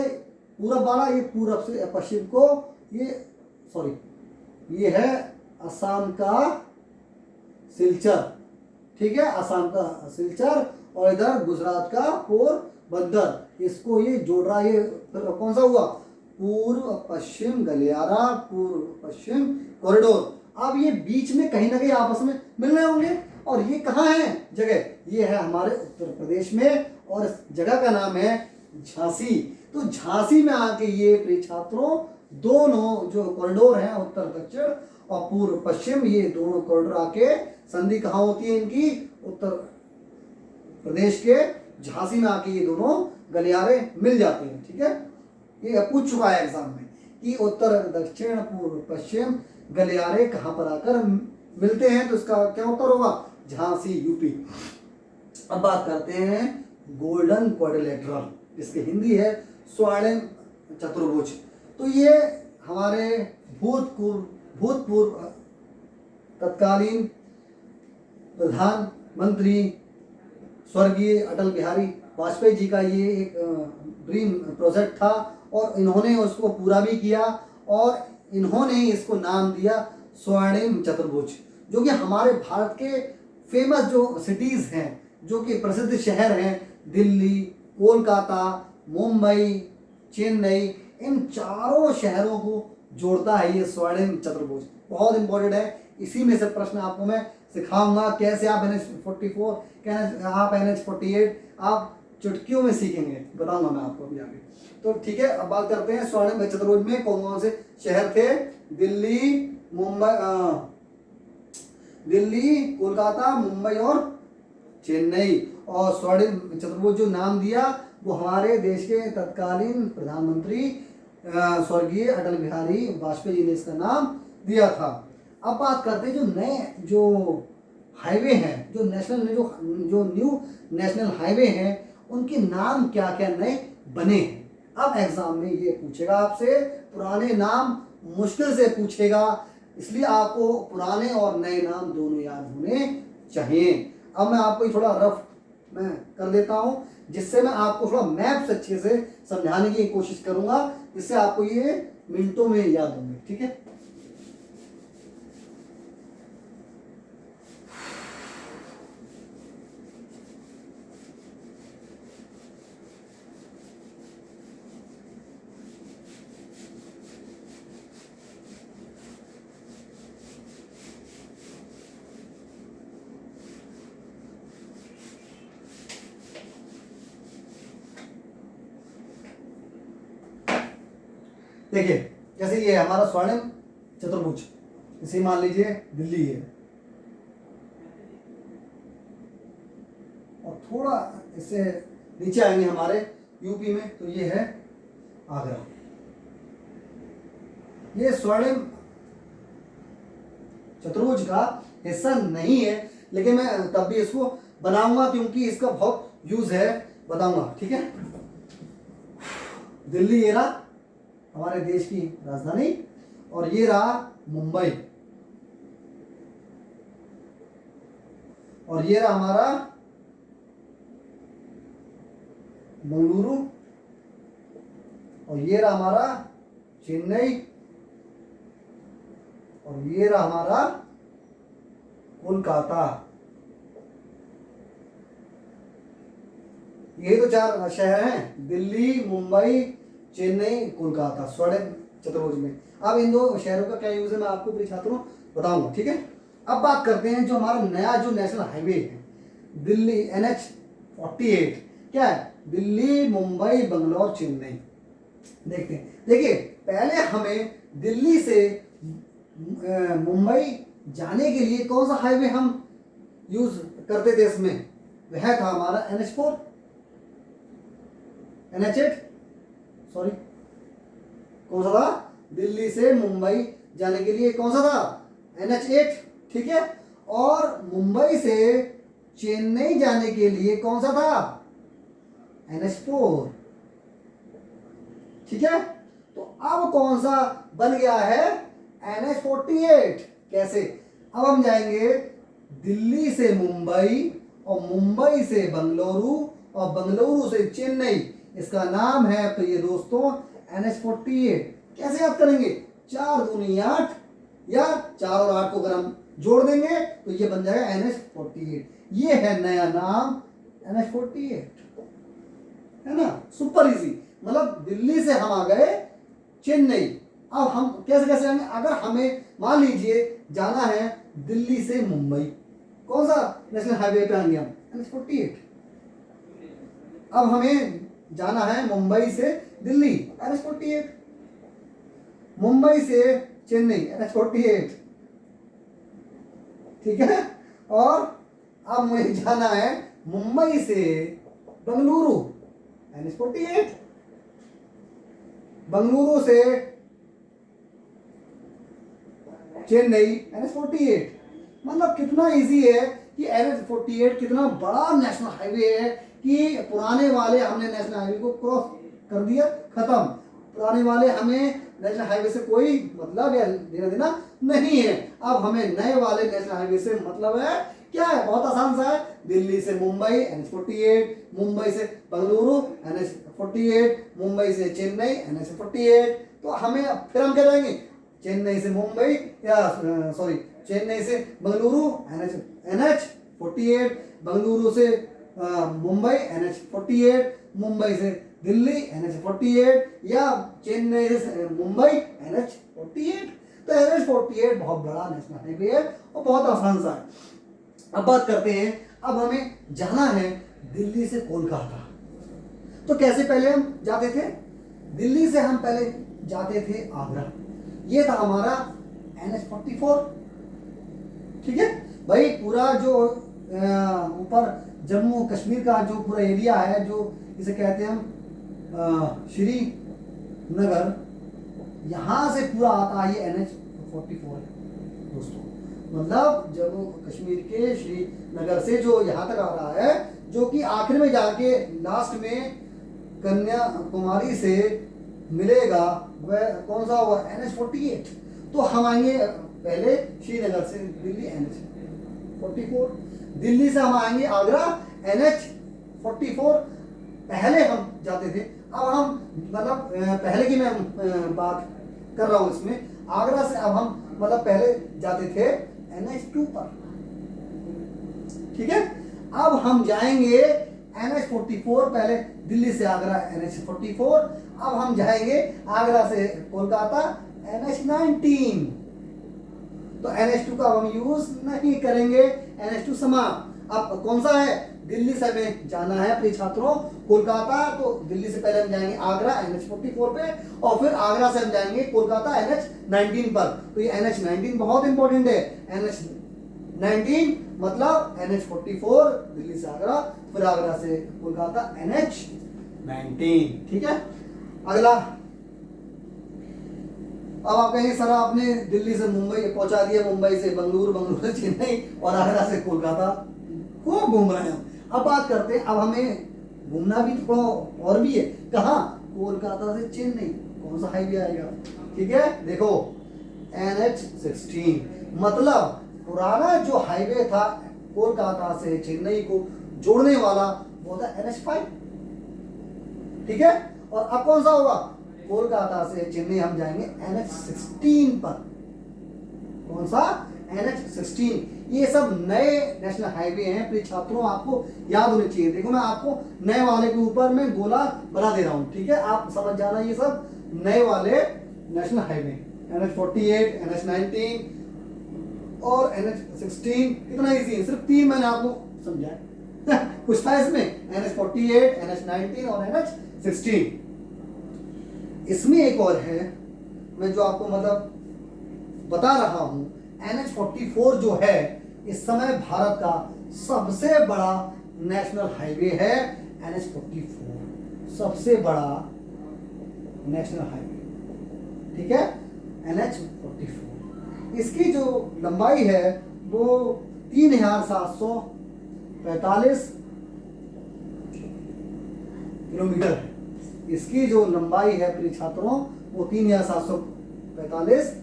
पूरब वाला, ये पूरब से पश्चिम को, ये है असम का सिलचर, ठीक है, असम का सिलचर, और इधर गुजरात का पोरबंदर, इसको ये जोड़ रहा है। ये कौन सा हुआ? पूर्व पश्चिम गलियारा, पूर्व पश्चिम कॉरिडोर। अब ये बीच में कहीं ना कहीं आपस में मिल रहे होंगे, और ये कहाँ है जगह, ये है हमारे उत्तर प्रदेश में, और इस जगह का नाम है झांसी। तो झांसी में आके ये प्रिय छात्रों दोनों जो कॉरिडोर हैं, उत्तर दक्षिण और पूर्व पश्चिम, ये दोनों कॉरिडोर आके संधि कहाँ होती है इनकी, उत्तर प्रदेश के झांसी में आके ये दोनों गलियारे मिल जाते हैं। ठीक है, ये पूछ चुका है एग्जाम में कि उत्तर दक्षिण पूर्व पश्चिम गलियारे कहाँ पर आकर मिलते हैं, तो इसका क्या उत्तर होगा, झांसी, यूपी। अब बात करते हैं गोल्डन क्वाड्रिलेटरल, इसकी हिंदी है स्वर्णिम चतुर्भुज। तो ये हमारे भूतपूर्व तत्कालीन प्रधानमंत्री स्वर्गीय अटल बिहारी वाजपेयी जी का ये एक ड्रीम प्रोजेक्ट था, और इन्होंने उसको पूरा भी किया, और इन्होंने इसको नाम दिया स्वर्णिम चतुर्भुज, जो कि हमारे भारत के फेमस जो सिटीज़ हैं, जो कि प्रसिद्ध शहर हैं, दिल्ली, कोलकाता, मुंबई, चेन्नई, इन चारों शहरों को जोड़ता है ये स्वर्णिम चतुर्भुज। बहुत इंपॉर्टेंट है, इसी में से प्रश्न आपको मैं सिखाऊंगा कैसे आप NH44, कैसे आप NH48 आप चुटकियों में सीखेंगे, बताऊंगा मैं आपको अभी आगे। तो ठीक है, अब बात करते हैं स्वर्णिम चतुर्भुज में कौन कौन से शहर थे। दिल्ली, कोलकाता, मुंबई और चेन्नई। और स्वर्णिम चतुर्भुज जो नाम दिया वो हमारे देश के तत्कालीन प्रधानमंत्री स्वर्गीय अटल बिहारी वाजपेयी जी ने इसका नाम दिया था। अब बात करते हैं जो नए जो हाईवे हैं, जो न्यू नेशनल हाईवे हैं, उनके नाम क्या क्या नए बने हैं। अब एग्जाम में ये पूछेगा आपसे, पुराने नाम मुश्किल से पूछेगा, इसलिए आपको पुराने और नए नाम दोनों याद होने चाहिए। अब मैं आपको थोड़ा रफ मैं कर देता हूँ, जिससे मैं आपको थोड़ा मैप से अच्छे से समझाने की कोशिश करूंगा, जिससे आपको ये मिनटों में याद होंगे। ठीक है, देखिए जैसे ये हमारा स्वर्णिम चतुर्भुज, इसे मान लीजिए दिल्ली है, और थोड़ा इससे नीचे आएंगे हमारे यूपी में, तो ये है आगरा। ये स्वर्णिम चतुर्भुज का हिस्सा नहीं है, लेकिन मैं तब भी इसको बनाऊंगा क्योंकि इसका बहुत यूज है, बताऊंगा। ठीक है, दिल्ली ये रहा हमारे देश की राजधानी, और ये रहा मुंबई, और ये रहा हमारा मंगलुरु, और ये रहा हमारा चेन्नई, और ये रहा हमारा कोलकाता। ये तो चार शहर हैं, दिल्ली, मुंबई, चेन्नई, कोलकाता, स्वर्णिम चतुर्भुज में। अब इन दो शहरों का क्या यूज है मैं आपको प्रिय छात्रों बताऊंगा। ठीक है, अब बात करते हैं जो हमारा नया जो नेशनल हाईवे है दिल्ली NH48, क्या है, दिल्ली, मुंबई, बंगलौर, चेन्नई। देखते हैं, देखिए पहले हमें दिल्ली से मुंबई जाने के लिए कौन सा हाईवे हम यूज करते थे, इसमें वह था हमारा NH8, सॉरी कौन सा था, दिल्ली से मुंबई जाने के लिए कौन सा था, NH8। ठीक है, और मुंबई से चेन्नई जाने के लिए कौन सा था, NH4। ठीक है, तो अब कौन सा बन गया है, NH48। कैसे, अब हम जाएंगे दिल्ली से मुंबई, और मुंबई से बंगलुरु, और बंगलुरु से चेन्नई, इसका नाम है तो ये दोस्तों NH48। कैसे याद करेंगे, 4 दूनी 8, या 4 और 8 को अगर हम जोड़ देंगे तो ये बन जाएगा NH48। ये है नया नाम NH48, है ना, सुपर इजी। मतलब दिल्ली से हम आ गए चेन्नई। अब हम कैसे कैसे जाएंगे? अगर हमें मान लीजिए जाना है दिल्ली से मुंबई, कौन सा नेशनल हाईवे पे आएंगे हम? NH-48। अब हमें जाना है मुंबई से दिल्ली, NH-48। मुंबई से चेन्नई, NH-48, ठीक है। और अब मुझे जाना है मुंबई से बंगलुरु, NH-48। बंगलुरु से चेन्नई, NH-48। मतलब कितना इजी है कि NH-48 कितना बड़ा नेशनल हाईवे है कि पुराने वाले हमने नेशनल हाईवे को क्रॉस कर दिया, खत्म। पुराने वाले हमें नेशनल हाईवे से कोई मतलब या देना देना नहीं है। अब हमें नए वाले नेशनल हाईवे से मतलब है। क्या है? बहुत आसान सा है। दिल्ली से मुंबई, NH-48, मुंबई से बंगलुरु, NH-48, मुंबई से चेन्नई, NH-48। तो हमें फिर हम क्या जाएंगे? चेन्नई से मुंबई या सॉरी चेन्नई से बंगलुरु, NH-48, बंगलुरु से मुंबई, NH-48, मुंबई से दिल्ली, NH-48, या चेन्नई से मुंबई, NH-48। तो NH-48 बहुत बड़ा नेशनल हाईवे है और बहुत आसान सा है। अब बात करते हैं, अब हमें जाना है दिल्ली से कोलकाता। तो कैसे पहले हम जाते थे? दिल्ली से हम पहले जाते थे आगरा। ये था हमारा NH-44, ठीक है भाई। पूरा जो ऊपर जम्मू कश्मीर का जो पूरा एरिया है, जो इसे कहते हैं हम श्रीनगर, यहाँ से पूरा आता है ये NH-44 दोस्तों। मतलब जम्मू कश्मीर के श्रीनगर से जो यहाँ तक आ रहा है, जो कि आखिर में जाके लास्ट में कन्याकुमारी से मिलेगा, वह कौन सा हुआ? NH-48। तो हम आएंगे पहले श्रीनगर से दिल्ली, NH-44। दिल्ली से हम आएंगे आगरा, NH-44 पहले हम जाते थे। अब हम मतलब पहले की मैं बात कर रहा हूँ इसमें। आगरा से अब हम मतलब पहले जाते थे NH-2 पर, ठीक है। अब हम जाएंगे NH-44, पहले दिल्ली से आगरा NH-44। अब हम जाएंगे आगरा से कोलकाता, NH-19। तो NH-2 का हम यूज नहीं करेंगे, NH-2 समाप्त। अब कौन सा है? दिल्ली से हमें जाना है प्रिय छात्रों कोलकाता। तो दिल्ली से पहले हम जाएंगे आगरा NH-44 पे, और फिर आगरा से हम जाएंगे कोलकाता NH-19 पर। तो ये NH-19 बहुत इंपॉर्टेंट है। NH-19 मतलब NH-44 दिल्ली से आगरा, फिर आगरा से कोलकाता NH-19, ठीक है। अगला, अब आप कहेंगे सर आपने दिल्ली से मुंबई पहुंचा दिया, मुंबई से बंगलुरु, बंगलुरु से चेन्नई और आगरा से कोलकाता, खूब घूम रहे हैं। अब बात करते हैं, अब हमें घूमना भी थोड़ा और भी है। कहाँ? कोलकाता से चेन्नई, कौन सा हाईवे आएगा? ठीक है, देखो NH-16, मतलब पुराना जो हाईवे था कोलकाता से चेन्नई को जोड़ने वाला, वो था NH-5, ठीक है। और अब कौन सा होगा? कोलकाता से चेन्नई हम जाएंगे NH-16 पर। कौन सा? NH-16। ये सब नए नेशनल हाईवे हैं प्रिय छात्रों, आपको याद होने चाहिए। देखो मैं आपको नए वाले के ऊपर में गोला बना दे रहा हूं, ठीक है। आप समझ जाना ये सब नए वाले नेशनल हाईवे, NH-48, NH-19 और NH-16। कितना इजी है, सिर्फ 3 मैंने आपको समझाया कुछ था इसमें, NH-48, NH-19 और NH-16। इसमें एक और है, मैं जो आपको मतलब बता रहा हूं, NH-44 जो है इस समय भारत का सबसे बड़ा नेशनल हाईवे है। NH-44 सबसे बड़ा नेशनल हाईवे, ठीक है, NH-44। इसकी जो लंबाई है वो 3745 किलोमीटर है। इसकी जो लंबाई है प्रिय छात्रों वो 3745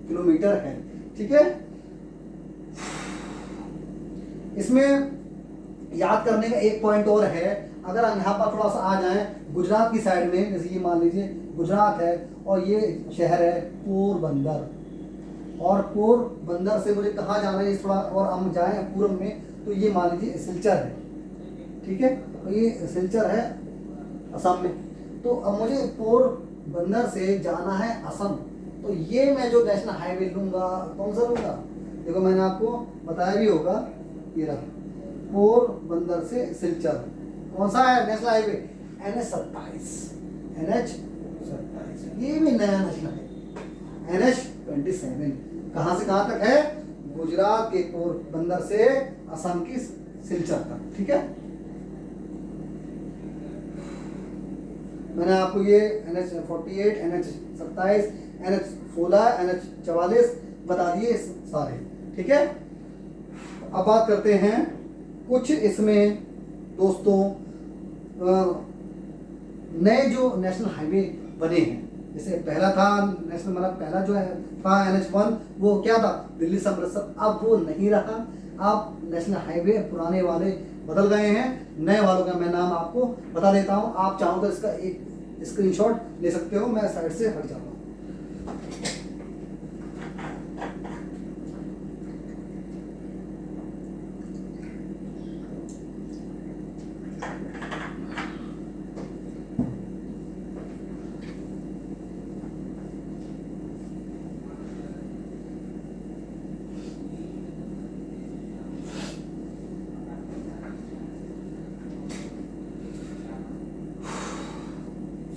किलोमीटर है, ठीक है। इसमें याद करने का एक पॉइंट और है, अगर हम यहाँ पर थोड़ा सा आ जाएं गुजरात की साइड में, जैसे ये मान लीजिए गुजरात है और ये शहर है पोरबंदर, और पोरबंदर से मुझे कहाँ जाना है थोड़ा और हम जाएं पूर्व में, तो ये मान लीजिए सिलचर है, ठीक है। तो ये सिलचर है असम में। तो अब मुझे बंदर से जाना है असम, तो ये मैं जो नेशनल हाईवे लूंगा कौन सा लूंगा? देखो मैंने आपको बताया भी होगा, ये रहा पोरबंदर से सिलचर, कौन सा है नेशनल हाईवे? NH 27, NH 27, ये भी नया नेशनल है। NH 27 कहाँ से कहाँ तक है? गुजरात के पोरबंदर से असम की सिलचर तक, ठीक है। मैंने आपको ये NH 48, NH 27, NH 16, NH 44 बता दिए सारे, ठीक है। अब बात करते हैं कुछ इसमें दोस्तों नए जो नेशनल हाईवे बने हैं। जैसे पहला था नेशनल, मतलब पहला जो है था NH 1, वो क्या था? दिल्ली से अमृतसर। अब वो नहीं रहा, अब नेशनल हाईवे पुराने वाले बदल गए हैं, नए वालों का मैं नाम आपको बता देता हूँ। आप चाहो तो इसका एक स्क्रीनशॉट ले सकते हो, मैं साइड से हट जाऊँगा।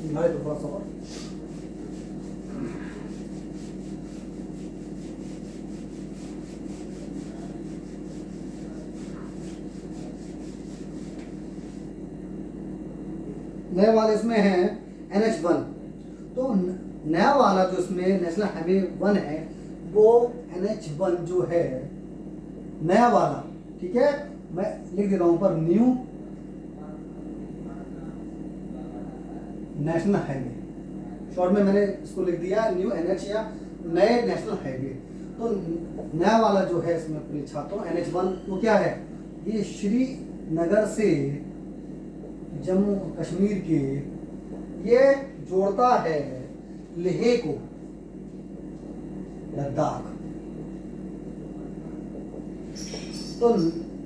संभाले तो थोड़ा सा और। नए वाले इसमें है NH 1, तो नया वाला जो इसमें नेशनल हाईवे 1 है वो NH 1 जो है नया वाला, ठीक है। मैं लिख दे रहा हूं पर न्यू नेशनल हाईवे, शॉर्ट में मैंने इसको लिख दिया न्यू NH या नए नेशनल हाईवे। तो नया वाला जो है इसमें प्रिय छात्रों NH 1 वो क्या है? ये श्रीनगर से जम्मू कश्मीर के ये जोड़ता है लेह को लद्दाख। तो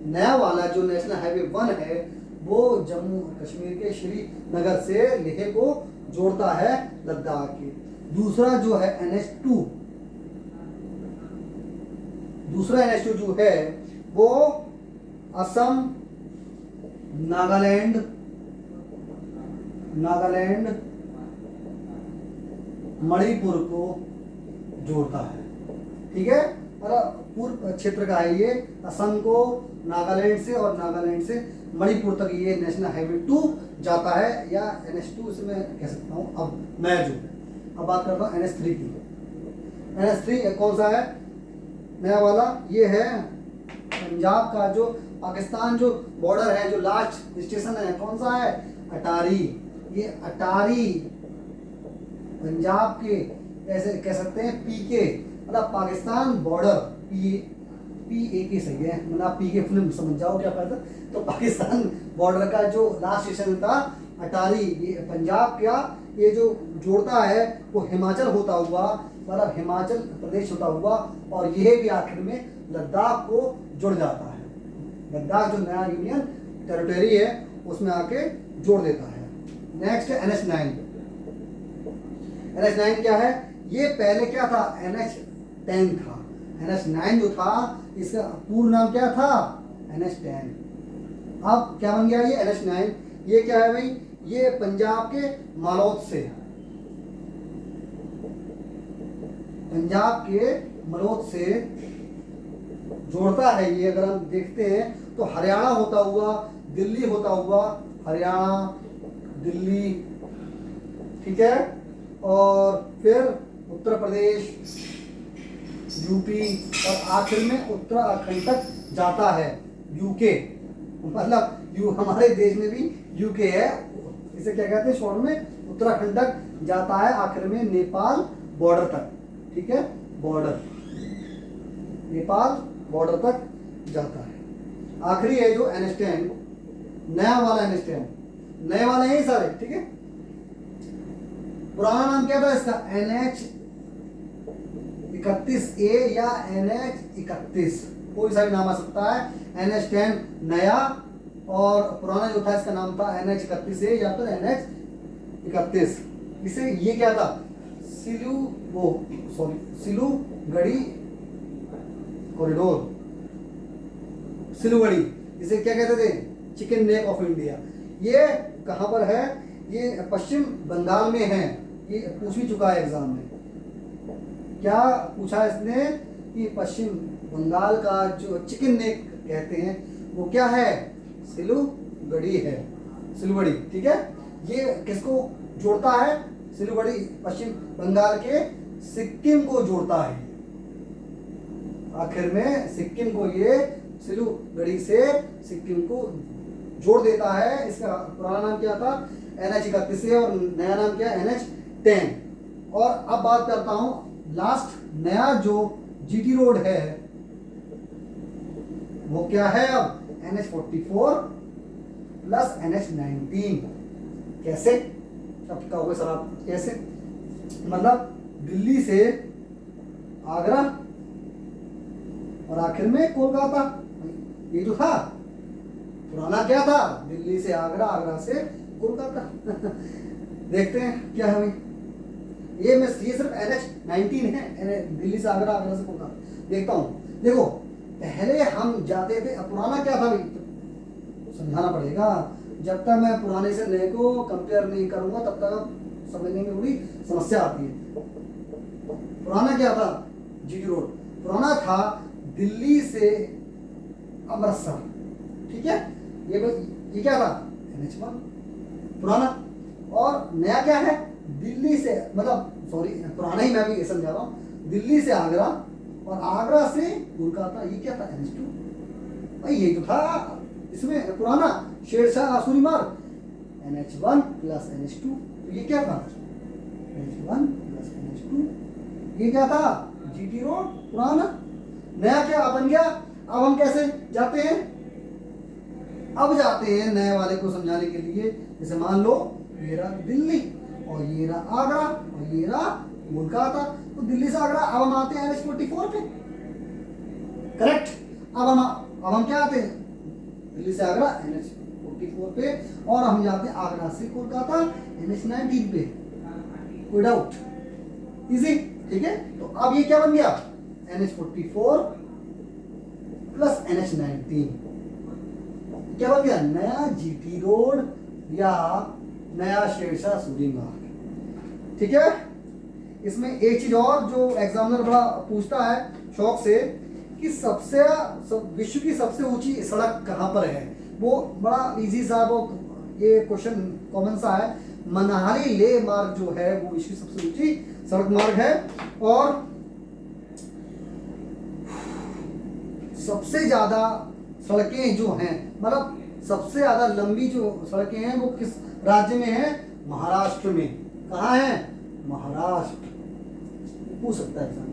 नया वाला जो नेशनल हाईवे 1 है वो जम्मू कश्मीर के श्रीनगर से लेह को जोड़ता है लद्दाख के। दूसरा जो है NH 2, दूसरा NH 2 जो है वो असम, नागालैंड, मणिपुर को जोड़ता है, ठीक है। पूर्व क्षेत्र का है ये, असम को नागालैंड से और नागालैंड से मणिपुर तक ये नेशनल हाईवे 2 जाता है, या NH 2 से मैं कह सकता हूँ। अब मैं जो अब बात करता हूँ NH 3 की। NH 3 कौन सा है नया वाला? ये है पंजाब का जो पाकिस्तान जो बॉर्डर है, जो लास्ट स्टेशन है कौन सा है? अटारी। ये अटारी पंजाब के ऐसे कह सकते हैं PK, मतलब पाकिस्तान बॉर्डर, PAK सही है, मतलब आप PK फिल्म समझ जाओ क्या फायदा। तो पाकिस्तान बॉर्डर का जो लास्ट स्टेशन था अटारी, ये पंजाब का ये जो जोड़ता है वो हिमाचल होता हुआ, मतलब हिमाचल प्रदेश होता हुआ, और यह भी आखिर में लद्दाख को जुड़ जाता है। लद्दाख जो नया यूनियन टेरिटरी है उसमें आके जोड़ देता है। नेक्स्ट है NH 9। NH 9 क्या है? ये पहले क्या था? NH 10 था। NH 9 जो था इसका पूर्ण नाम क्या था? NH 10। अब क्या बन गया ये NH 9? ये क्या है भाई? ये पंजाब के मालौद से, पंजाब के मलौद से जोड़ता है ये। अगर हम देखते हैं तो हरियाणा होता हुआ, दिल्ली होता हुआ, हरियाणा, दिल्ली, ठीक है, और फिर उत्तर प्रदेश, यूपी, और आखिर में उत्तराखंड तक जाता है। यूके, मतलब हमारे देश में भी यूके है, इसे क्या कहते हैं शॉर्ट में? उत्तराखंड तक जाता है, आखिर में नेपाल बॉर्डर तक, ठीक है, बॉर्डर, नेपाल बॉर्डर तक जाता है। आखिरी है जो NH 10, नया वाला NH 10, नए वाले हैं सारे, ठीक है। पुराना नाम क्या था इसका? NH 31A या NH 31, कोई सा भी नाम आ सकता है। NH 10 नया, और पुराना जो था इसका नाम था NH 31A या फिर NH 31, इसे ये क्या था, सिलीगुड़ी कॉरिडोर, सिलीगुड़ी, इसे क्या कहते थे, चिकन नेक ऑफ इंडिया। ये कहाँ पर है, ये पश्चिम बंगाल में है। ये पूछ भी चुका है एग्जाम में, क्या पूछा इसने कि पश्चिम बंगाल का जो चिकन नेक कहते हैं वो क्या है, सिलीगुड़ी है, सिलीगुड़ी। ठीक है, ये किसको जोड़ता है, सिलीगुड़ी पश्चिम बंगाल के सिक्किम को जोड़ता है। आखिर में सिक्किम को ये सिलीगुड़ी से सिक्किम को जोड़ देता है। इसका पुराना नाम क्या था, NH-31 है, और नया नाम क्या है, NH-10। और अब बात करता हूं लास्ट नया जो GT रोड है वो क्या है, अब NH-44 प्लस NH-19। कैसे, अब कहोगे सर आप कैसे, मतलब दिल्ली से आगरा और आखिर में कोलकाता, ये तो था पुराना, क्या था, दिल्ली से आगरा, आगरा से कोलकाता। देखते हैं क्या है भाई, ये सिर्फ NH-19 है, दिल्ली से आगरा, आगरा से कोलकाता। देखता हूँ, देखो पहले हम जाते थे, अब पुराना क्या था भाई, समझाना पड़ेगा। जब तक मैं पुराने से नए को कंपेयर नहीं करूंगा तब तक समझने में बड़ी समस्या आती है। पुराना क्या था, GT रोड पुराना था दिल्ली से अमृतसर। ठीक है, ये क्या था, NH-1 पुराना। और नया क्या है, दिल्ली से, मतलब सॉरी पुराना ही मैं भी समझा रहा हूँ, दिल्ली से आगरा और आगरा से कोलकाता, ये क्या था, NH-2 भाई, ये तो था इसमें पुराना, शेरशाह आसुरी मार्ग, NH-1 प्लस NH-2। तो ये क्या था, NH-1 प्लस NH-2, ये क्या था, GT रोड पुराना। नया क्या बन गया, अब हम कैसे जाते हैं, अब जाते हैं नए वाले को समझाने के लिए। जैसे मान लो ये रहा दिल्ली और ये रहा आगरा और ये रहा कोलकाता, तो दिल्ली से आगरा, अब हम आते हैं NH-44 पे, करेक्ट। अब हम क्या आते हैं, दिल्ली से आगरा NH-44 पे, और हम जाते हैं आगरा से कोलकाता NH-19 पे। कोई डाउट, इजी, ठीक है। तो अब ये क्या बन गया, NH-44 प्लस NH-19, क्या बन गया, नया GT रोड या नया शेरशाह सूरी मार्ग। ठीक है, इसमें एक चीज और जो एग्जामिनर बड़ा पूछता है शौक से कि विश्व की सबसे ऊंची सड़क कहाँ पर है, वो बड़ा इजी सा, वो ये क्वेश्चन कॉमन सा है। मनाली ले मार्ग जो है वो विश्व की सबसे ऊंची सड़क मार्ग है। और सबसे ज्यादा सड़कें जो हैं, मतलब सबसे ज्यादा लंबी जो सड़कें हैं वो किस राज्य में है, महाराष्ट्र में। कहाँ है, महाराष्ट्र। पूछ सकता है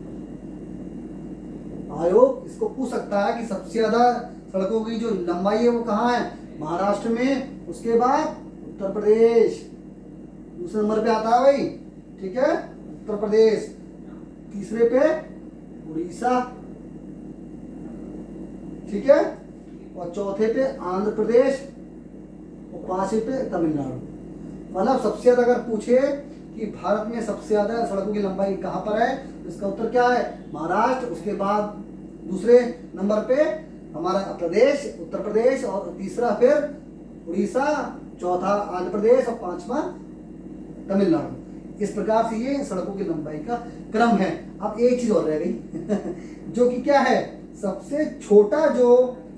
आयोग, इसको पूछ सकता है कि सबसे ज्यादा सड़कों की जो लंबाई है वो कहाँ है, महाराष्ट्र में। उसके बाद उत्तर प्रदेश दूसरे नंबर पे आता है भाई, ठीक है, उत्तर प्रदेश। तीसरे पे उड़ीसा, ठीक है, और चौथे पे आंध्र प्रदेश, और पांचवे पे तमिलनाडु। मतलब सबसे ज्यादा अगर पूछे कि भारत में सबसे ज्यादा सड़कों की लंबाई कहाँ पर है, तो इसका उत्तर क्या है, महाराष्ट्र। उसके बाद दूसरे नंबर पे हमारा प्रदेश, उत्तर प्रदेश, और तीसरा फिर उड़ीसा, चौथा आंध्र प्रदेश, और पांचवा तमिलनाडु। इस प्रकार से ये सड़कों की लंबाई का क्रम है। अब एक चीज और रह गई जो कि क्या है, सबसे छोटा जो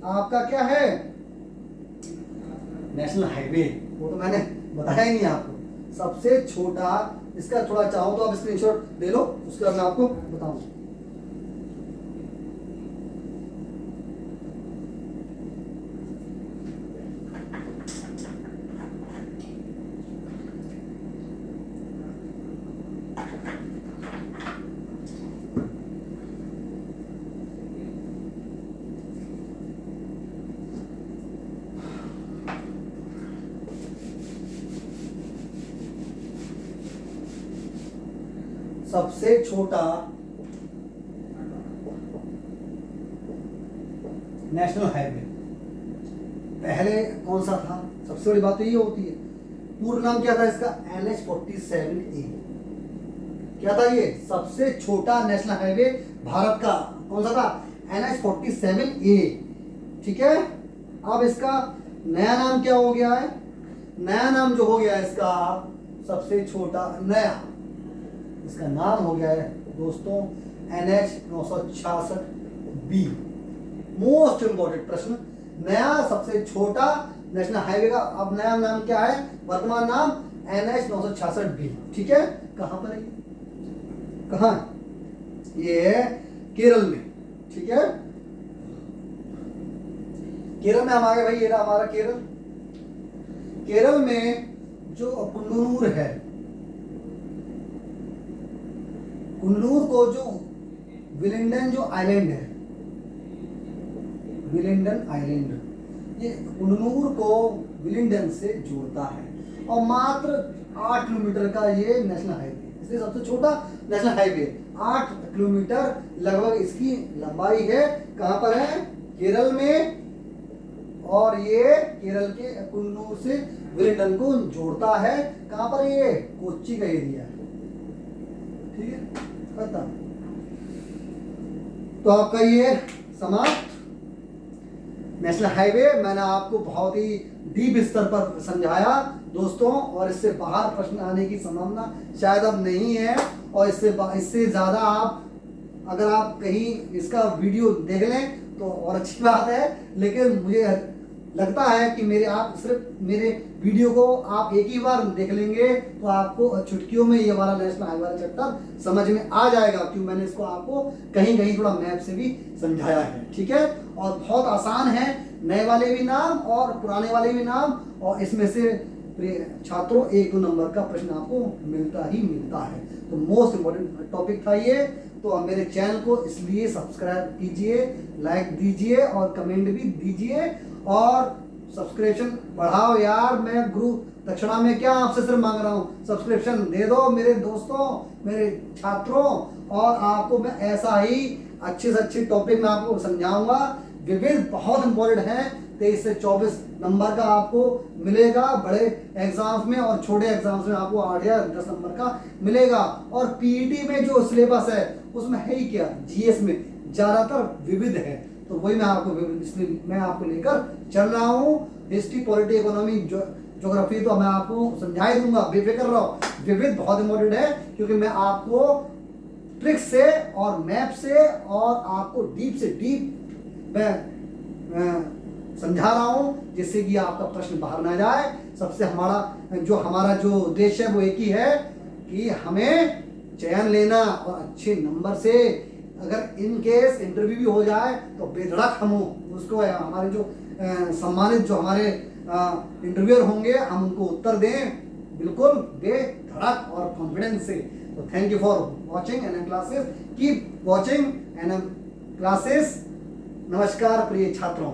आपका क्या है, नेशनल हाईवे। वो तो मैंने बताया ही नहीं आपको, सबसे छोटा। इसका थोड़ा चाहो तो आप स्क्रीनशॉट ले लो, उसके बाद मैं आपको बताऊं। सबसे छोटा नेशनल हाईवे पहले कौन सा था, सबसे बड़ी बात तो ये होती है। पूर्ण नाम क्या था इसका? NH47A। क्या था ये? सबसे छोटा नेशनल हाईवे भारत का कौन सा था? NH47A। ठीक है। अब इसका नया नाम क्या हो गया है? नया नाम जो हो गया है इसका सबसे छोटा नया, इसका नाम हो गया है दोस्तों NH966B। मोस्ट इंपॉर्टेंट प्रश्न, नया सबसे छोटा नेशनल हाईवे का अब नया नाम क्या है? वर्तमान नाम NH966B। ठीक है। कहां पर है? कहां? ये है केरल में। ठीक है। केरल में हम आ गए भाई, ये रहा हमारा केरल। केरल में जो कुन्नूर है, कुन्नूर को जो विलिंडन जो आइलैंड है, विलिंडन आइलैंड, ये कुन्नूर को विलिंडन से जोड़ता है और मात्र 8 किलोमीटर का ये नेशनल हाईवे, इसलिए सबसे छोटा नेशनल हाईवे। 8 किलोमीटर लगभग इसकी लंबाई है। कहां पर है? केरल में। और ये केरल के कुन्नूर से विलिंडन को जोड़ता है। कहां पर? ये कोच्चि का एरिया है। ठीक है, खत्म। तो आपका ये समाप्त नेशनल हाईवे मैंने आपको बहुत ही डीप स्तर पर समझाया दोस्तों, और इससे बाहर प्रश्न आने की संभावना शायद अब नहीं है। और इससे ज़्यादा आप अगर आप कहीं इसका वीडियो देख लें तो और अच्छी बात है, लेकिन मुझे लगता है कि आप सिर्फ मेरे वीडियो को आप एक ही बार देख लेंगे तो आपको चुटकियों में ये वाला नेशनल हाईवे वाला चैप्टर समझ में आ जाएगा, क्योंकि मैंने इसको आपको कहीं कहीं थोड़ा मैप से भी समझाया है। ठीक है। और बहुत आसान है, नए वाले भी नाम और पुराने वाले भी नाम, और इसमें से छात्रों 1-2 नंबर का प्रश्न आपको मिलता ही मिलता है। तो मोस्ट इम्पोर्टेंट टॉपिक था ये। तो मेरे चैनल को इसलिए सब्सक्राइब कीजिए, लाइक दीजिए और कमेंट भी दीजिए, और सब्सक्रिप्शन बढ़ाओ यार। मैं गुरु दक्षिणा में क्या आपसे सिर्फ मांग रहा हूँ, सब्सक्रिप्शन दे दो मेरे दोस्तों, मेरे छात्रों, और आपको मैं ऐसा ही अच्छे से अच्छे टॉपिक में आपको समझाऊंगा। विविध बहुत इंपॉर्टेंट है, 23 से 24 नंबर का आपको मिलेगा बड़े एग्जाम्स में, और छोटे एग्जाम्स में आपको 8 या 10 नंबर का मिलेगा। और पीईटी में जो सिलेबस है उसमें है ही क्या, जीएस में ज़्यादातर विविध है, तो वही मैं आपको इसलिए मैं आपको लेकर चल रहा हूँ। हिस्ट्री, पॉलिटी, इकोनॉमी, ज्योग्राफी तो मैं आपको समझा ही दूंगा, बेफिक्र रहो। विविध बहुत इंपॉर्टेंट है, क्योंकि मैं आपको ट्रिक से और मैप से और आपको डीप से डीप मैं समझा रहा हूँ, जिससे कि आपका प्रश्न बाहर ना जाए। सबसे हमारा जो उद्देश्य है वो एक ही है कि हमें चयन लेना, और अच्छे नंबर से अगर इन केस इंटरव्यू भी हो जाए तो बेधड़क हम उसको हमारे जो सम्मानित जो हमारे इंटरव्यूअर होंगे हम उनको उत्तर दें बिल्कुल बेधड़क और कॉन्फिडेंस से। तो thank you for watching NM classes, keep watching NM classes. नमस्कार प्रिय छात्रों।